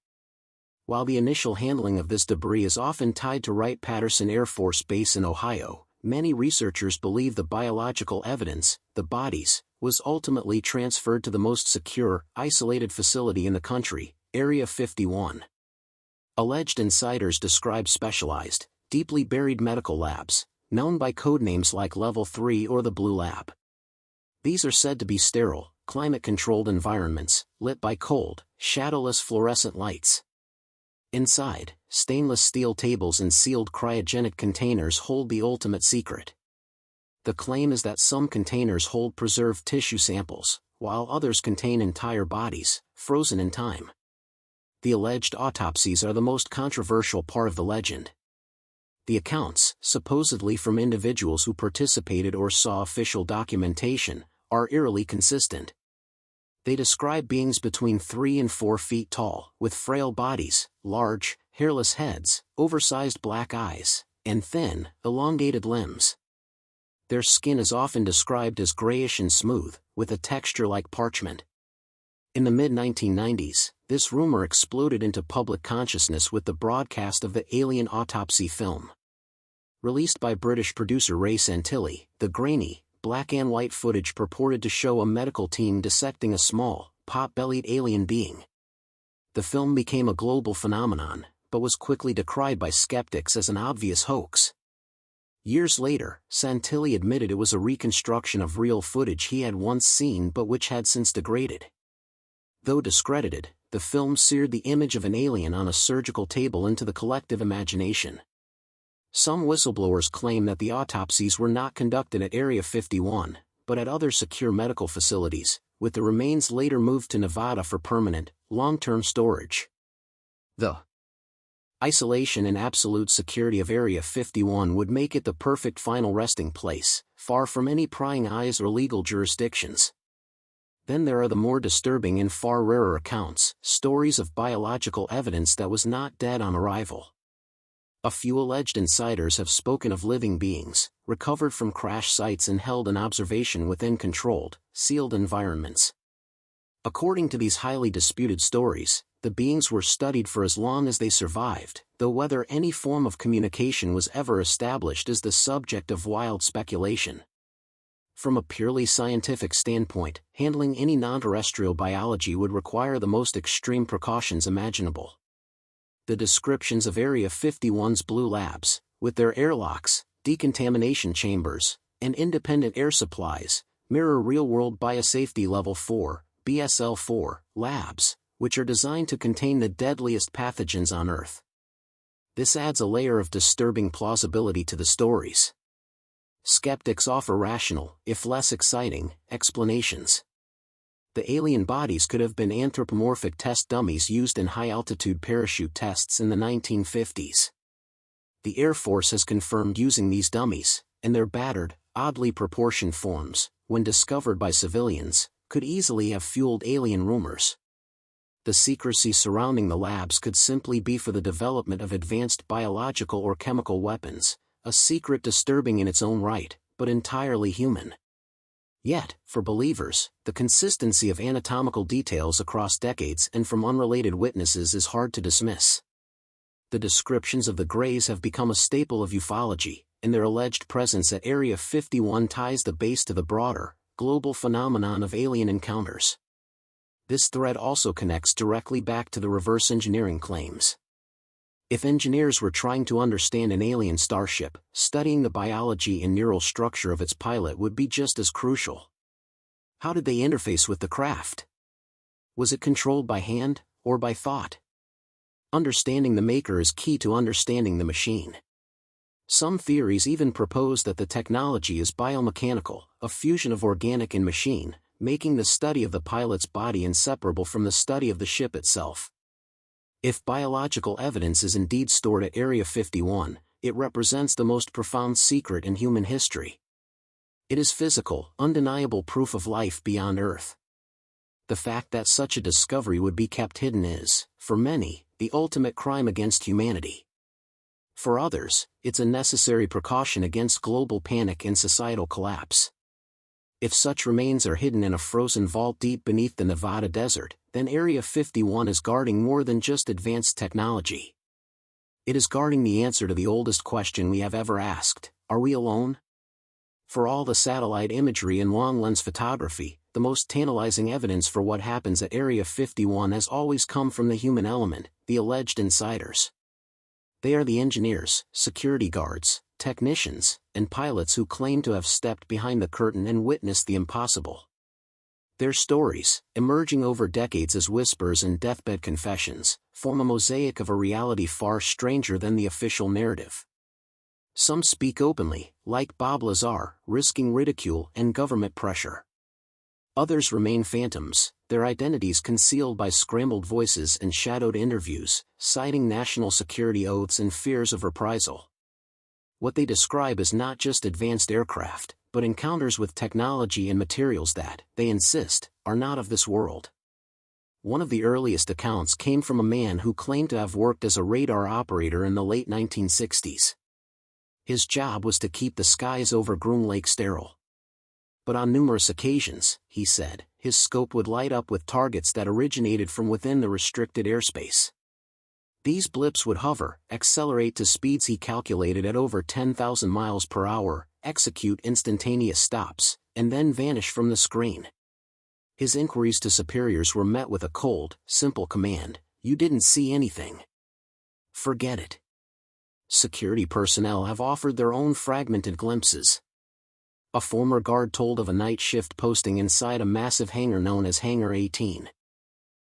Speaker 1: While the initial handling of this debris is often tied to Wright-Patterson Air Force Base in Ohio, many researchers believe the biological evidence, the bodies, was ultimately transferred to the most secure, isolated facility in the country, Area 51. Alleged insiders describe specialized, deeply buried medical labs, known by codenames like Level 3 or the Blue Lab. These are said to be sterile, climate-controlled environments, lit by cold, shadowless fluorescent lights. Inside, stainless steel tables and sealed cryogenic containers hold the ultimate secret. The claim is that some containers hold preserved tissue samples, while others contain entire bodies, frozen in time. The alleged autopsies are the most controversial part of the legend. The accounts, supposedly from individuals who participated or saw official documentation, are eerily consistent. They describe beings between 3 and 4 feet tall, with frail bodies, large, hairless heads, oversized black eyes, and thin, elongated limbs. Their skin is often described as grayish and smooth, with a texture like parchment. In the mid-1990s, this rumor exploded into public consciousness with the broadcast of the alien autopsy film. Released by British producer Ray Santilli, the grainy, black and white footage purported to show a medical team dissecting a small, pot-bellied alien being. The film became a global phenomenon, but was quickly decried by skeptics as an obvious hoax. Years later, Santilli admitted it was a reconstruction of real footage he had once seen but which had since degraded. Though discredited, the film seared the image of an alien on a surgical table into the collective imagination. Some whistleblowers claim that the autopsies were not conducted at Area 51, but at other secure medical facilities, with the remains later moved to Nevada for permanent, long-term storage. The isolation and absolute security of Area 51 would make it the perfect final resting place, far from any prying eyes or legal jurisdictions. Then there are the more disturbing and far rarer accounts, stories of biological evidence that was not dead on arrival. A few alleged insiders have spoken of living beings, recovered from crash sites and held in observation within controlled, sealed environments. According to these highly disputed stories, the beings were studied for as long as they survived, though whether any form of communication was ever established is the subject of wild speculation. From a purely scientific standpoint, handling any non-terrestrial biology would require the most extreme precautions imaginable. The descriptions of Area 51's Blue Labs, with their airlocks, decontamination chambers, and independent air supplies, mirror real-world Biosafety Level 4, BSL-4, labs, which are designed to contain the deadliest pathogens on Earth. This adds a layer of disturbing plausibility to the stories. Skeptics offer rational, if less exciting, explanations. The alien bodies could have been anthropomorphic test dummies used in high-altitude parachute tests in the 1950s. The Air Force has confirmed using these dummies, and their battered, oddly proportioned forms, when discovered by civilians, could easily have fueled alien rumors. The secrecy surrounding the labs could simply be for the development of advanced biological or chemical weapons, a secret disturbing in its own right, but entirely human. Yet, for believers, the consistency of anatomical details across decades and from unrelated witnesses is hard to dismiss. The descriptions of the Greys have become a staple of ufology, and their alleged presence at Area 51 ties the base to the broader, global phenomenon of alien encounters. This thread also connects directly back to the reverse engineering claims. If engineers were trying to understand an alien starship, studying the biology and neural structure of its pilot would be just as crucial. How did they interface with the craft? Was it controlled by hand, or by thought? Understanding the maker is key to understanding the machine. Some theories even propose that the technology is biomechanical, a fusion of organic and machine, making the study of the pilot's body inseparable from the study of the ship itself. If biological evidence is indeed stored at Area 51, it represents the most profound secret in human history. It is physical, undeniable proof of life beyond Earth. The fact that such a discovery would be kept hidden is, for many, the ultimate crime against humanity. For others, it's a necessary precaution against global panic and societal collapse. If such remains are hidden in a frozen vault deep beneath the Nevada desert, then Area 51 is guarding more than just advanced technology. It is guarding the answer to the oldest question we have ever asked: are we alone? For all the satellite imagery and long-lens photography, the most tantalizing evidence for what happens at Area 51 has always come from the human element, the alleged insiders. They are the engineers, security guards, technicians, and pilots who claim to have stepped behind the curtain and witnessed the impossible. Their stories, emerging over decades as whispers and deathbed confessions, form a mosaic of a reality far stranger than the official narrative. Some speak openly, like Bob Lazar, risking ridicule and government pressure. Others remain phantoms, their identities concealed by scrambled voices and shadowed interviews, citing national security oaths and fears of reprisal. What they describe is not just advanced aircraft, but encounters with technology and materials that, they insist, are not of this world. One of the earliest accounts came from a man who claimed to have worked as a radar operator in the late 1960s. His job was to keep the skies over Groom Lake sterile. But on numerous occasions, he said, his scope would light up with targets that originated from within the restricted airspace. These blips would hover, accelerate to speeds he calculated at over 10,000 miles per hour, execute instantaneous stops, and then vanish from the screen. His inquiries to superiors were met with a cold, simple command: "You didn't see anything. Forget it." Security personnel have offered their own fragmented glimpses. A former guard told of a night shift posting inside a massive hangar known as Hangar 18.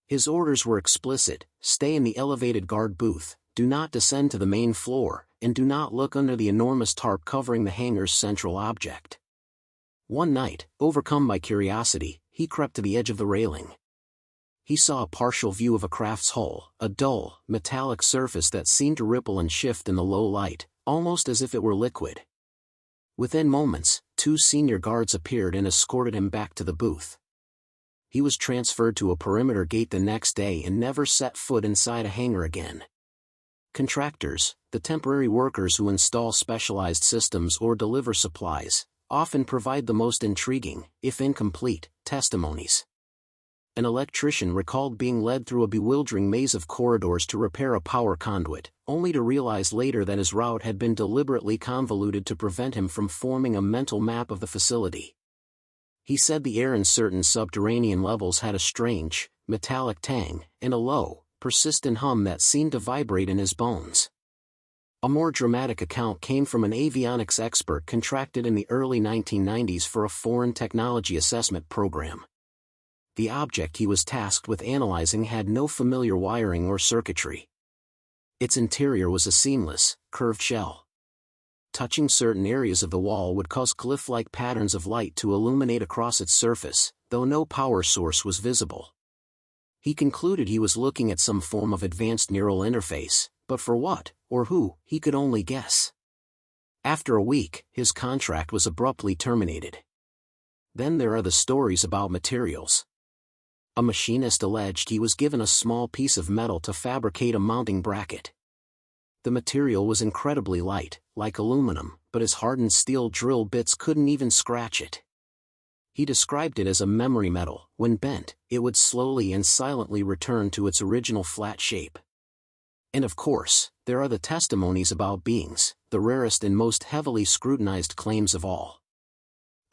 Speaker 1: His orders were explicit: stay in the elevated guard booth, do not descend to the main floor, and do not look under the enormous tarp covering the hangar's central object. One night, overcome by curiosity, he crept to the edge of the railing. He saw a partial view of a craft's hull, a dull, metallic surface that seemed to ripple and shift in the low light, almost as if it were liquid. Within moments, 2 senior guards appeared and escorted him back to the booth. He was transferred to a perimeter gate the next day and never set foot inside a hangar again. Contractors, the temporary workers who install specialized systems or deliver supplies, often provide the most intriguing, if incomplete, testimonies. An electrician recalled being led through a bewildering maze of corridors to repair a power conduit, only to realize later that his route had been deliberately convoluted to prevent him from forming a mental map of the facility. He said the air in certain subterranean levels had a strange, metallic tang, and a low, persistent hum that seemed to vibrate in his bones. A more dramatic account came from an avionics expert contracted in the early 1990s for a foreign technology assessment program. The object he was tasked with analyzing had no familiar wiring or circuitry. Its interior was a seamless, curved shell. Touching certain areas of the wall would cause glyph-like patterns of light to illuminate across its surface, though no power source was visible. He concluded he was looking at some form of advanced neural interface, but for what, or who, he could only guess. After a week, his contract was abruptly terminated. Then there are the stories about materials. A machinist alleged he was given a small piece of metal to fabricate a mounting bracket. The material was incredibly light, like aluminum, but his hardened steel drill bits couldn't even scratch it. He described it as a memory metal. When bent, it would slowly and silently return to its original flat shape. And of course, there are the testimonies about beings, the rarest and most heavily scrutinized claims of all.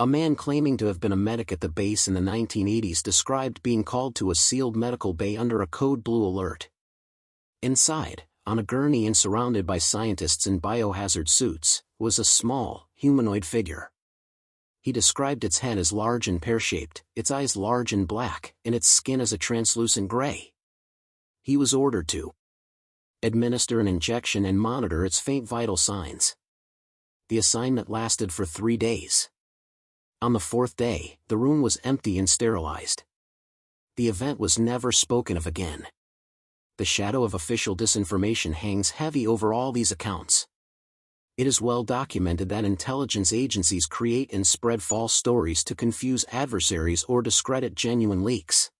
Speaker 1: A man claiming to have been a medic at the base in the 1980s described being called to a sealed medical bay under a code blue alert. Inside, on a gurney and surrounded by scientists in biohazard suits, was a small, humanoid figure. He described its head as large and pear-shaped, its eyes large and black, and its skin as a translucent gray. He was ordered to administer an injection and monitor its faint vital signs. The assignment lasted for 3 days. On the 4th day, the room was empty and sterilized. The event was never spoken of again. The shadow of official disinformation hangs heavy over all these accounts. It is well documented that intelligence agencies create and spread false stories to confuse adversaries or discredit genuine leaks.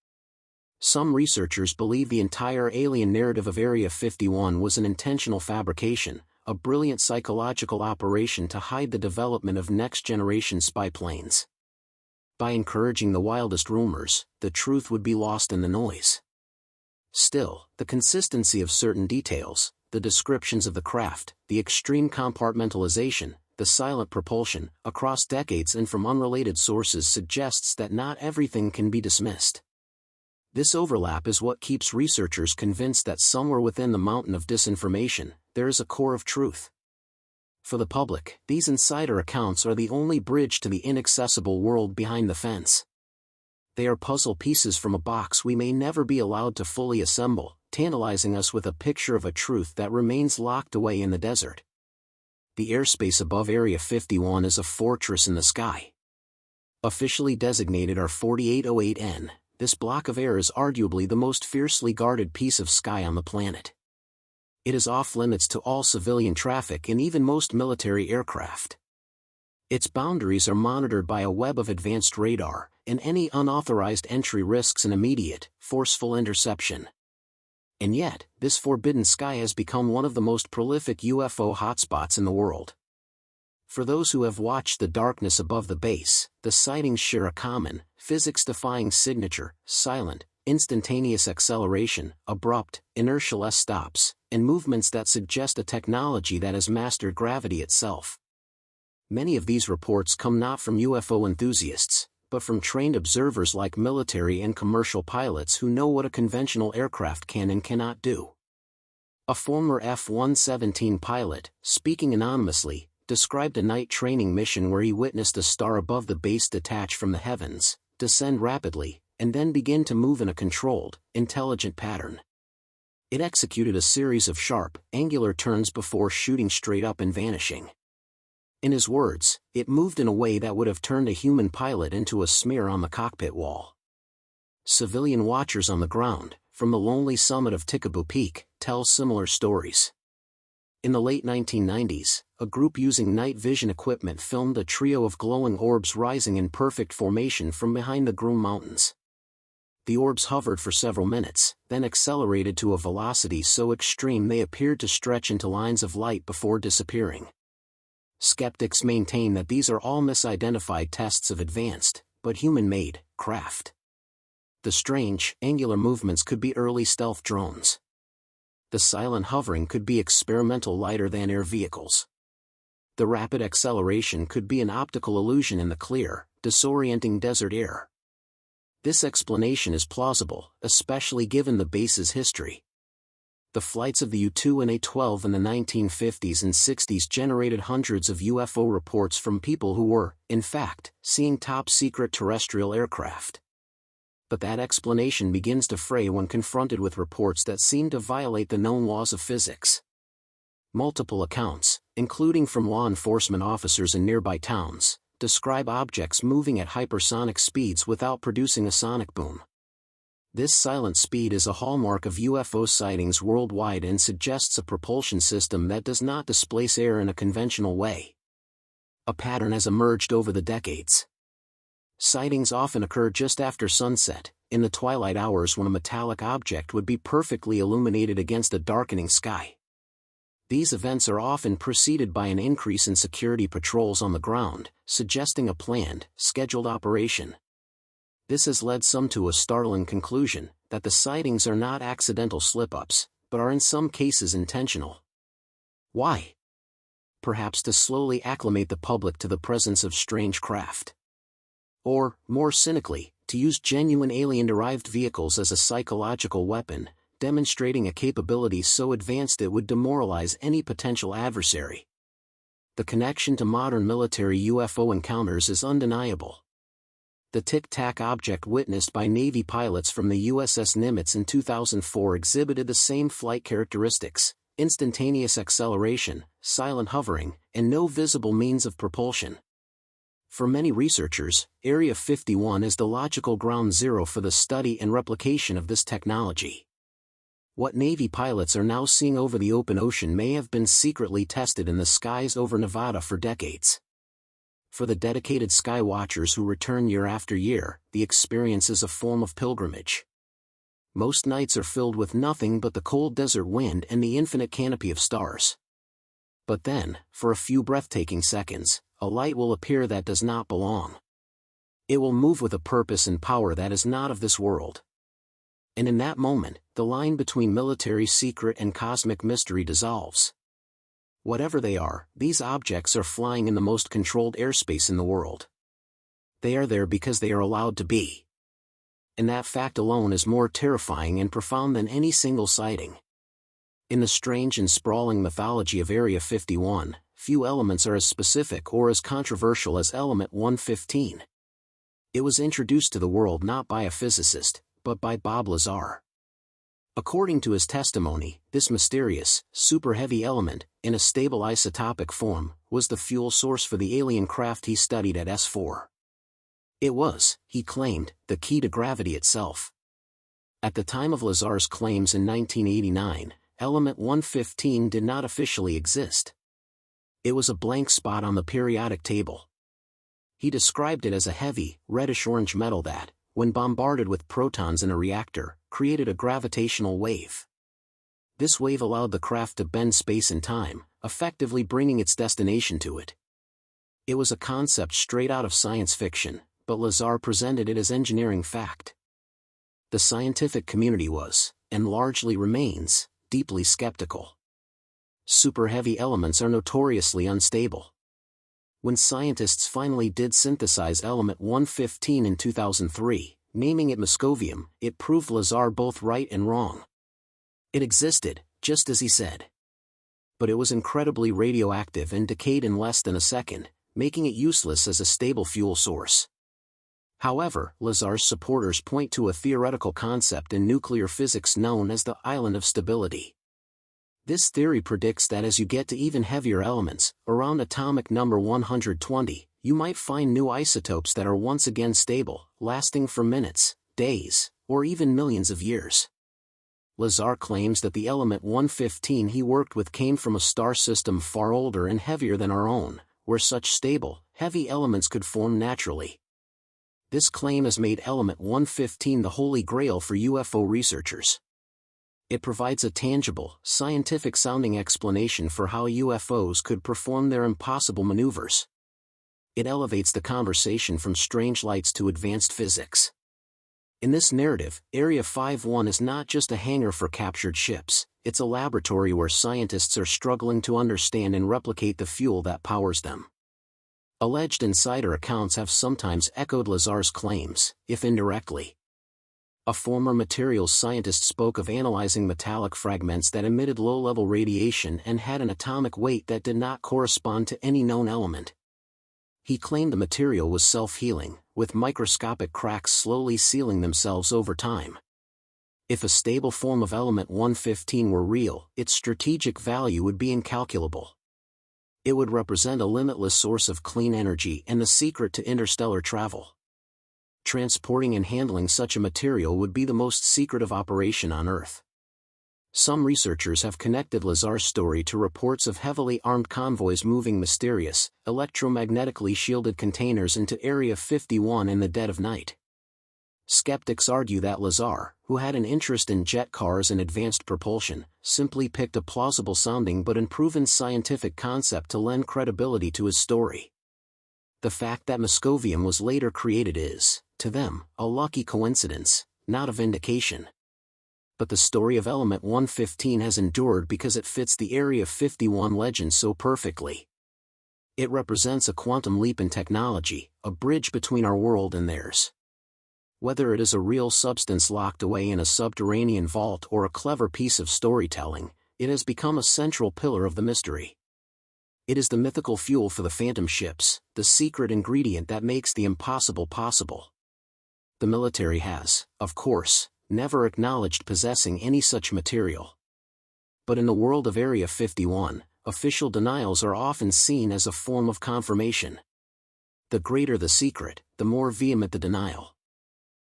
Speaker 1: Some researchers believe the entire alien narrative of Area 51 was an intentional fabrication, a brilliant psychological operation to hide the development of next-generation spy planes. By encouraging the wildest rumors, the truth would be lost in the noise. Still, the consistency of certain details, the descriptions of the craft, the extreme compartmentalization, the silent propulsion, across decades and from unrelated sources suggests that not everything can be dismissed. This overlap is what keeps researchers convinced that somewhere within the mountain of disinformation, there is a core of truth. For the public, these insider accounts are the only bridge to the inaccessible world behind the fence. They are puzzle pieces from a box we may never be allowed to fully assemble, tantalizing us with a picture of a truth that remains locked away in the desert. The airspace above Area 51 is a fortress in the sky. Officially designated R4808N, this block of air is arguably the most fiercely guarded piece of sky on the planet. It is off-limits to all civilian traffic and even most military aircraft. Its boundaries are monitored by a web of advanced radar, and any unauthorized entry risks an immediate, forceful interception. And yet, this forbidden sky has become one of the most prolific UFO hotspots in the world. For those who have watched the darkness above the base, the sightings share a common, physics-defying signature: silent, instantaneous acceleration, abrupt, inertialess stops, and movements that suggest a technology that has mastered gravity itself. Many of these reports come not from UFO enthusiasts, but from trained observers like military and commercial pilots who know what a conventional aircraft can and cannot do. A former F-117 pilot, speaking anonymously, described a night training mission where he witnessed a star above the base detach from the heavens, descend rapidly, and then begin to move in a controlled, intelligent pattern. It executed a series of sharp, angular turns before shooting straight up and vanishing. In his words, it moved in a way that would have turned a human pilot into a smear on the cockpit wall. Civilian watchers on the ground, from the lonely summit of Tikaboo Peak, tell similar stories. In the late 1990s, a group using night vision equipment filmed a trio of glowing orbs rising in perfect formation from behind the Groom Mountains. The orbs hovered for several minutes, then accelerated to a velocity so extreme they appeared to stretch into lines of light before disappearing. Skeptics maintain that these are all misidentified tests of advanced, but human-made, craft. The strange, angular movements could be early stealth drones. The silent hovering could be experimental lighter-than-air vehicles. The rapid acceleration could be an optical illusion in the clear, disorienting desert air. This explanation is plausible, especially given the base's history. The flights of the U-2 and A-12 in the 1950s and 60s generated hundreds of UFO reports from people who were, in fact, seeing top-secret terrestrial aircraft. But that explanation begins to fray when confronted with reports that seem to violate the known laws of physics. Multiple accounts, including from law enforcement officers in nearby towns, describe objects moving at hypersonic speeds without producing a sonic boom. This silent speed is a hallmark of UFO sightings worldwide and suggests a propulsion system that does not displace air in a conventional way. A pattern has emerged over the decades. Sightings often occur just after sunset, in the twilight hours when a metallic object would be perfectly illuminated against a darkening sky. These events are often preceded by an increase in security patrols on the ground, suggesting a planned, scheduled operation. This has led some to a startling conclusion, that the sightings are not accidental slip-ups, but are in some cases intentional. Why? Perhaps to slowly acclimate the public to the presence of strange craft. Or, more cynically, to use genuine alien-derived vehicles as a psychological weapon, demonstrating a capability so advanced it would demoralize any potential adversary. The connection to modern military UFO encounters is undeniable. The tic-tac object witnessed by Navy pilots from the USS Nimitz in 2004 exhibited the same flight characteristics: instantaneous acceleration, silent hovering, and no visible means of propulsion. For many researchers, Area 51 is the logical ground zero for the study and replication of this technology. What Navy pilots are now seeing over the open ocean may have been secretly tested in the skies over Nevada for decades. For the dedicated sky watchers who return year after year, the experience is a form of pilgrimage. Most nights are filled with nothing but the cold desert wind and the infinite canopy of stars. But then, for a few breathtaking seconds, a light will appear that does not belong. It will move with a purpose and power that is not of this world. And in that moment, the line between military secret and cosmic mystery dissolves. Whatever they are, these objects are flying in the most controlled airspace in the world. They are there because they are allowed to be. And that fact alone is more terrifying and profound than any single sighting. In the strange and sprawling mythology of Area 51, few elements are as specific or as controversial as Element 115. It was introduced to the world not by a physicist, but by Bob Lazar. According to his testimony, this mysterious, super-heavy element, in a stable isotopic form, was the fuel source for the alien craft he studied at S4. It was, he claimed, the key to gravity itself. At the time of Lazar's claims in 1989, Element 115 did not officially exist. It was a blank spot on the periodic table. He described it as a heavy, reddish-orange metal that, when bombarded with protons in a reactor, created a gravitational wave. This wave allowed the craft to bend space and time, effectively bringing its destination to it. It was a concept straight out of science fiction, but Lazar presented it as engineering fact. The scientific community was, and largely remains, deeply skeptical. Super-heavy elements are notoriously unstable. When scientists finally did synthesize Element 115 in 2003, naming it Moscovium, it proved Lazar both right and wrong. It existed, just as he said. But it was incredibly radioactive and decayed in less than a second, making it useless as a stable fuel source. However, Lazar's supporters point to a theoretical concept in nuclear physics known as the island of stability. This theory predicts that as you get to even heavier elements, around atomic number 120, you might find new isotopes that are once again stable, lasting for minutes, days, or even millions of years. Lazar claims that the element 115 he worked with came from a star system far older and heavier than our own, where such stable, heavy elements could form naturally. This claim has made Element 115 the holy grail for UFO researchers. It provides a tangible, scientific-sounding explanation for how UFOs could perform their impossible maneuvers. It elevates the conversation from strange lights to advanced physics. In this narrative, Area 51 is not just a hangar for captured ships, it's a laboratory where scientists are struggling to understand and replicate the fuel that powers them. Alleged insider accounts have sometimes echoed Lazar's claims, if indirectly. A former materials scientist spoke of analyzing metallic fragments that emitted low-level radiation and had an atomic weight that did not correspond to any known element. He claimed the material was self-healing, with microscopic cracks slowly sealing themselves over time. If a stable form of element 115 were real, its strategic value would be incalculable. It would represent a limitless source of clean energy and the secret to interstellar travel. Transporting and handling such a material would be the most secretive operation on Earth. Some researchers have connected Lazar's story to reports of heavily armed convoys moving mysterious, electromagnetically shielded containers into Area 51 in the dead of night. Skeptics argue that Lazar, who had an interest in jet cars and advanced propulsion, simply picked a plausible-sounding but unproven scientific concept to lend credibility to his story. The fact that Moscovium was later created is, to them, a lucky coincidence, not a vindication. But the story of Element 115 has endured because it fits the Area 51 legend so perfectly. It represents a quantum leap in technology, a bridge between our world and theirs. Whether it is a real substance locked away in a subterranean vault or a clever piece of storytelling, it has become a central pillar of the mystery. It is the mythical fuel for the phantom ships, the secret ingredient that makes the impossible possible. The military has, of course, never acknowledged possessing any such material. But in the world of Area 51, official denials are often seen as a form of confirmation. The greater the secret, the more vehement the denial.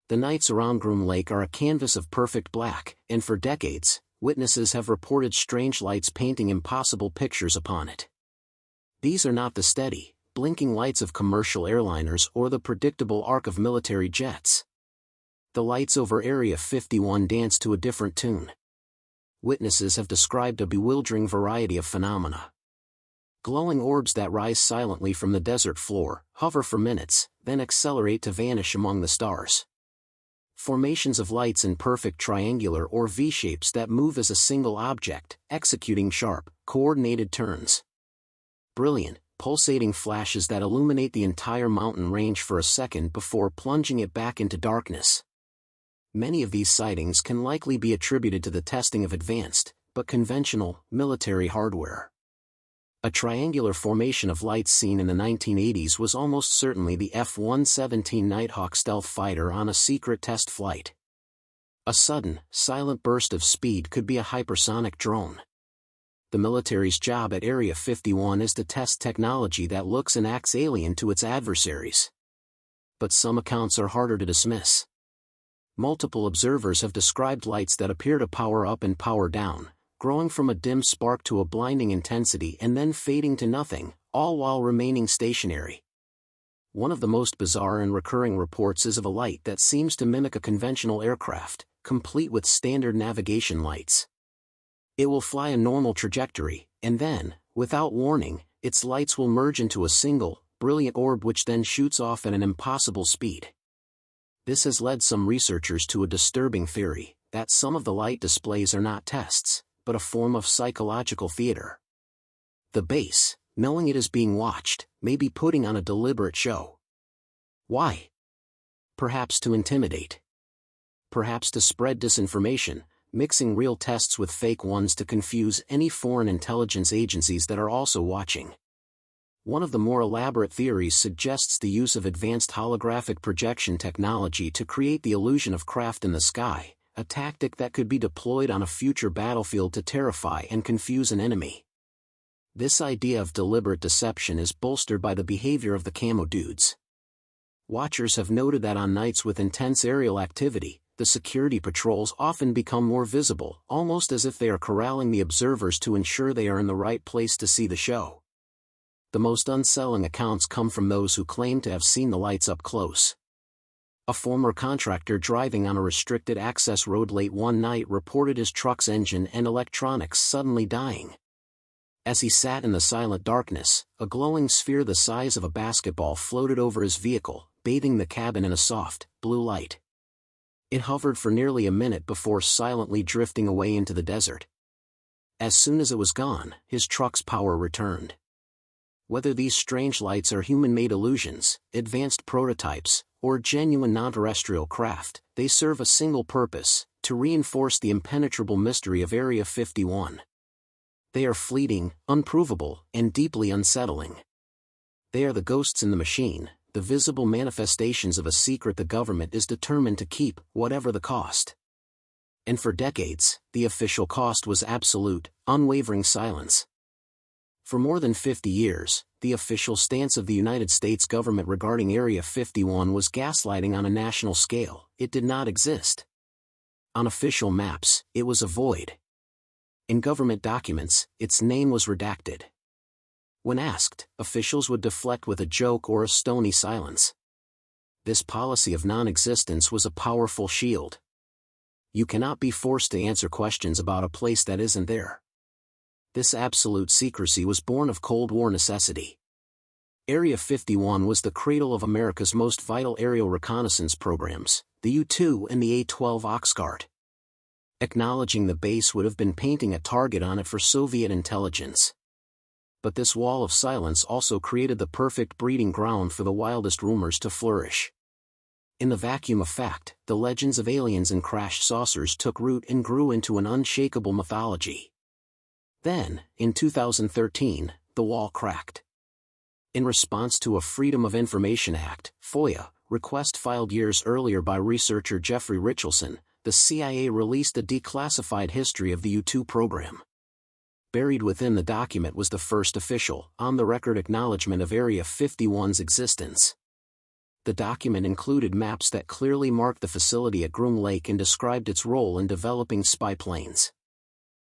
Speaker 1: The nights around Groom Lake are a canvas of perfect black, and for decades, witnesses have reported strange lights painting impossible pictures upon it. These are not the steady, blinking lights of commercial airliners or the predictable arc of military jets. The lights over Area 51 dance to a different tune. Witnesses have described a bewildering variety of phenomena. Glowing orbs that rise silently from the desert floor, hover for minutes, then accelerate to vanish among the stars. Formations of lights in perfect triangular or V-shapes that move as a single object, executing sharp, coordinated turns. Brilliant, pulsating flashes that illuminate the entire mountain range for a second before plunging it back into darkness. Many of these sightings can likely be attributed to the testing of advanced, but conventional, military hardware. A triangular formation of lights seen in the 1980s was almost certainly the F-117 Nighthawk stealth fighter on a secret test flight. A sudden, silent burst of speed could be a hypersonic drone. The military's job at Area 51 is to test technology that looks and acts alien to its adversaries. But some accounts are harder to dismiss. Multiple observers have described lights that appear to power up and power down, growing from a dim spark to a blinding intensity and then fading to nothing, all while remaining stationary. One of the most bizarre and recurring reports is of a light that seems to mimic a conventional aircraft, complete with standard navigation lights. It will fly a normal trajectory, and then, without warning, its lights will merge into a single, brilliant orb which then shoots off at an impossible speed. This has led some researchers to a disturbing theory, that some of the light displays are not tests, but a form of psychological theater. The base, knowing it is being watched, may be putting on a deliberate show. Why? Perhaps to intimidate. Perhaps to spread disinformation, mixing real tests with fake ones to confuse any foreign intelligence agencies that are also watching. One of the more elaborate theories suggests the use of advanced holographic projection technology to create the illusion of craft in the sky, a tactic that could be deployed on a future battlefield to terrify and confuse an enemy. This idea of deliberate deception is bolstered by the behavior of the camo dudes. Watchers have noted that on nights with intense aerial activity, the security patrols often become more visible, almost as if they are corralling the observers to ensure they are in the right place to see the show. The most unsettling accounts come from those who claim to have seen the lights up close. A former contractor driving on a restricted access road late one night reported his truck's engine and electronics suddenly dying. As he sat in the silent darkness, a glowing sphere the size of a basketball floated over his vehicle, bathing the cabin in a soft, blue light. It hovered for nearly a minute before silently drifting away into the desert. As soon as it was gone, his truck's power returned. Whether these strange lights are human-made illusions, advanced prototypes, or genuine non-terrestrial craft, they serve a single purpose: to reinforce the impenetrable mystery of Area 51. They are fleeting, unprovable, and deeply unsettling. They are the ghosts in the machine, the visible manifestations of a secret the government is determined to keep, whatever the cost. And for decades, the official cost was absolute, unwavering silence. For more than 50 years, the official stance of the United States government regarding Area 51 was gaslighting on a national scale. It did not exist. On official maps, it was a void. In government documents, its name was redacted. When asked, officials would deflect with a joke or a stony silence. This policy of non-existence was a powerful shield. You cannot be forced to answer questions about a place that isn't there. This absolute secrecy was born of Cold War necessity. Area 51 was the cradle of America's most vital aerial reconnaissance programs, the U-2 and the A-12 Oxguard. Acknowledging the base would have been painting a target on it for Soviet intelligence. But this wall of silence also created the perfect breeding ground for the wildest rumors to flourish. In the vacuum of fact, the legends of aliens and crashed saucers took root and grew into an unshakable mythology. Then, in 2013, the wall cracked. In response to a Freedom of Information Act (FOIA) request filed years earlier by researcher Jeffrey Richelson, the CIA released a declassified history of the U-2 program. Buried within the document was the first official, on-the-record acknowledgement of Area 51's existence. The document included maps that clearly marked the facility at Groom Lake and described its role in developing spy planes.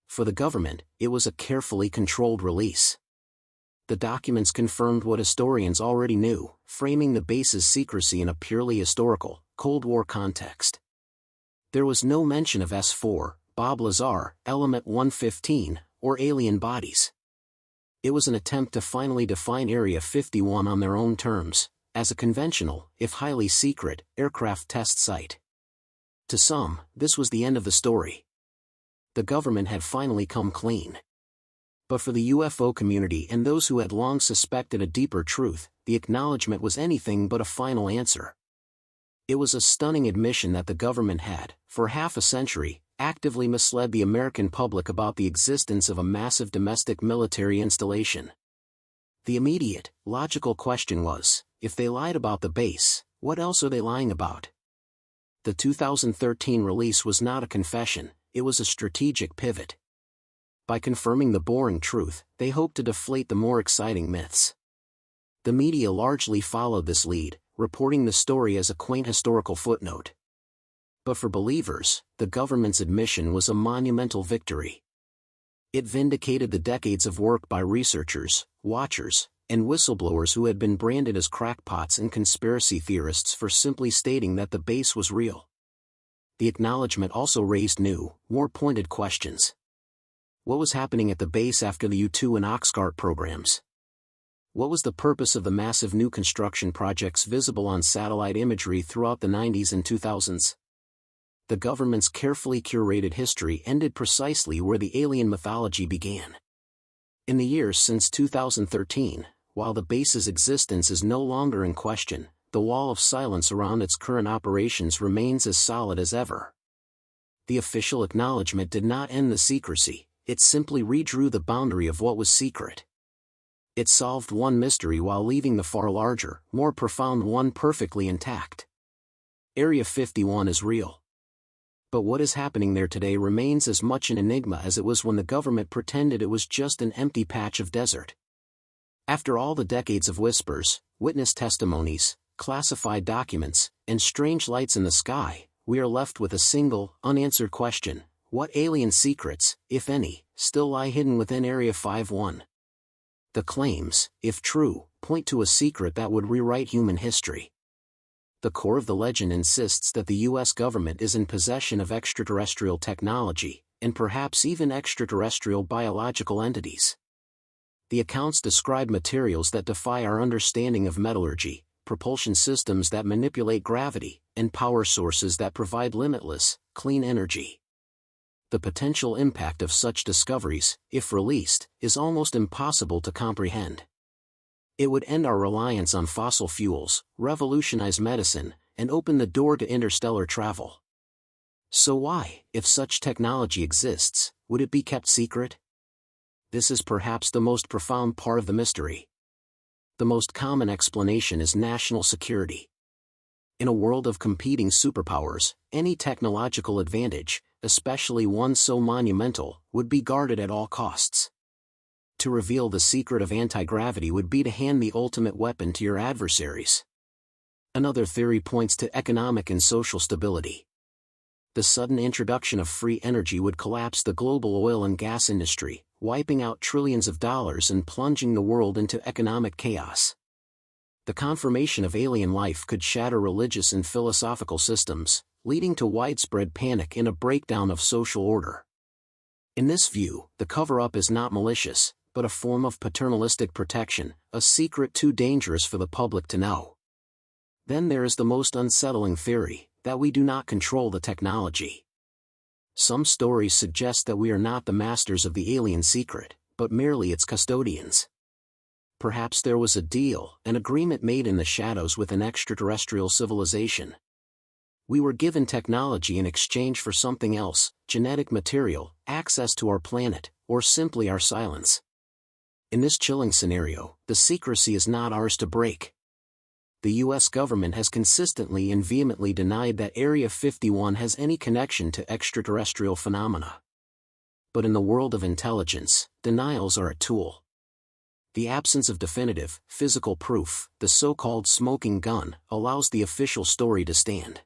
Speaker 1: For the government, it was a carefully controlled release. The documents confirmed what historians already knew, framing the base's secrecy in a purely historical, Cold War context. There was no mention of S-4, Bob Lazar, Element 115, or alien bodies. It was an attempt to finally define Area 51 on their own terms, as a conventional, if highly secret, aircraft test site. To some, this was the end of the story. The government had finally come clean. But for the UFO community and those who had long suspected a deeper truth, the acknowledgement was anything but a final answer. It was a stunning admission that the government had, for half a century, actively misled the American public about the existence of a massive domestic military installation. The immediate, logical question was, if they lied about the base, what else are they lying about? The 2013 release was not a confession, it was a strategic pivot. By confirming the boring truth, they hoped to deflate the more exciting myths. The media largely followed this lead, reporting the story as a quaint historical footnote. But for believers, the government's admission was a monumental victory. It vindicated the decades of work by researchers, watchers, and whistleblowers who had been branded as crackpots and conspiracy theorists for simply stating that the base was real. The acknowledgement also raised new, more pointed questions. What was happening at the base after the U-2 and Oxcart programs? What was the purpose of the massive new construction projects visible on satellite imagery throughout the 90s and 2000s? The government's carefully curated history ended precisely where the alien mythology began. In the years since 2013, while the base's existence is no longer in question, the wall of silence around its current operations remains as solid as ever. The official acknowledgement did not end the secrecy, it simply redrew the boundary of what was secret. It solved one mystery while leaving the far larger, more profound one perfectly intact. Area 51 is real. But what is happening there today remains as much an enigma as it was when the government pretended it was just an empty patch of desert. After all the decades of whispers, witness testimonies, classified documents, and strange lights in the sky, we are left with a single, unanswered question: what alien secrets, if any, still lie hidden within Area 51? The claims, if true, point to a secret that would rewrite human history. The core of the legend insists that the U.S. government is in possession of extraterrestrial technology, and perhaps even extraterrestrial biological entities. The accounts describe materials that defy our understanding of metallurgy, propulsion systems that manipulate gravity, and power sources that provide limitless, clean energy. The potential impact of such discoveries, if released, is almost impossible to comprehend. It would end our reliance on fossil fuels, revolutionize medicine, and open the door to interstellar travel. So why, if such technology exists, would it be kept secret? This is perhaps the most profound part of the mystery. The most common explanation is national security. In a world of competing superpowers, any technological advantage, especially one so monumental, would be guarded at all costs. To reveal the secret of anti-gravity would be to hand the ultimate weapon to your adversaries. Another theory points to economic and social stability. The sudden introduction of free energy would collapse the global oil and gas industry, wiping out trillions of dollars and plunging the world into economic chaos. The confirmation of alien life could shatter religious and philosophical systems, leading to widespread panic and a breakdown of social order. In this view, the cover-up is not malicious, but a form of paternalistic protection, a secret too dangerous for the public to know. Then there is the most unsettling theory, that we do not control the technology. Some stories suggest that we are not the masters of the alien secret, but merely its custodians. Perhaps there was a deal, an agreement made in the shadows with an extraterrestrial civilization. We were given technology in exchange for something else, genetic material, access to our planet, or simply our silence. In this chilling scenario, the secrecy is not ours to break. The U.S. government has consistently and vehemently denied that Area 51 has any connection to extraterrestrial phenomena. But in the world of intelligence, denials are a tool. The absence of definitive, physical proof, the so-called smoking gun, allows the official story to stand.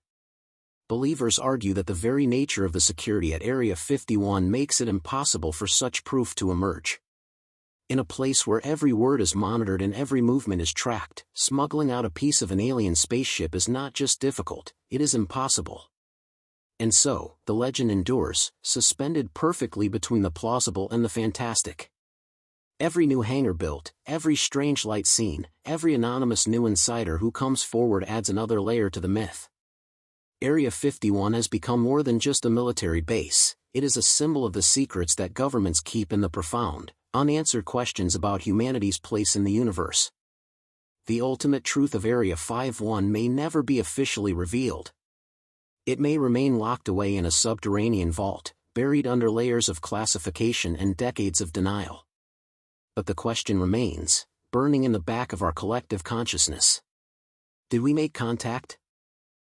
Speaker 1: Believers argue that the very nature of the security at Area 51 makes it impossible for such proof to emerge. In a place where every word is monitored and every movement is tracked, smuggling out a piece of an alien spaceship is not just difficult, it is impossible. And so, the legend endures, suspended perfectly between the plausible and the fantastic. Every new hangar built, every strange light seen, every anonymous new insider who comes forward adds another layer to the myth. Area 51 has become more than just a military base, it is a symbol of the secrets that governments keep and the profound, unanswered questions about humanity's place in the universe. The ultimate truth of Area 51 may never be officially revealed. It may remain locked away in a subterranean vault, buried under layers of classification and decades of denial. But the question remains, burning in the back of our collective consciousness. Did we make contact?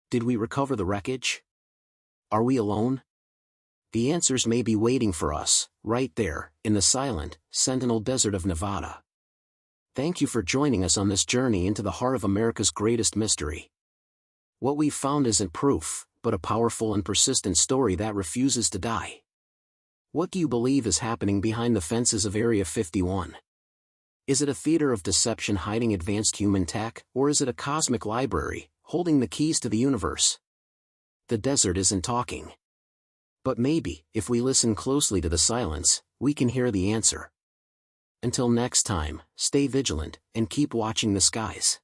Speaker 1: Did we recover the wreckage? Are we alone? The answers may be waiting for us, right there, in the silent, Sentinel Desert of Nevada. Thank you for joining us on this journey into the heart of America's greatest mystery. What we've found isn't proof, but a powerful and persistent story that refuses to die. What do you believe is happening behind the fences of Area 51? Is it a theater of deception hiding advanced human tech, or is it a cosmic library, holding the keys to the universe? The desert isn't talking. But maybe, if we listen closely to the silence, we can hear the answer. Until next time, stay vigilant, and keep watching the skies.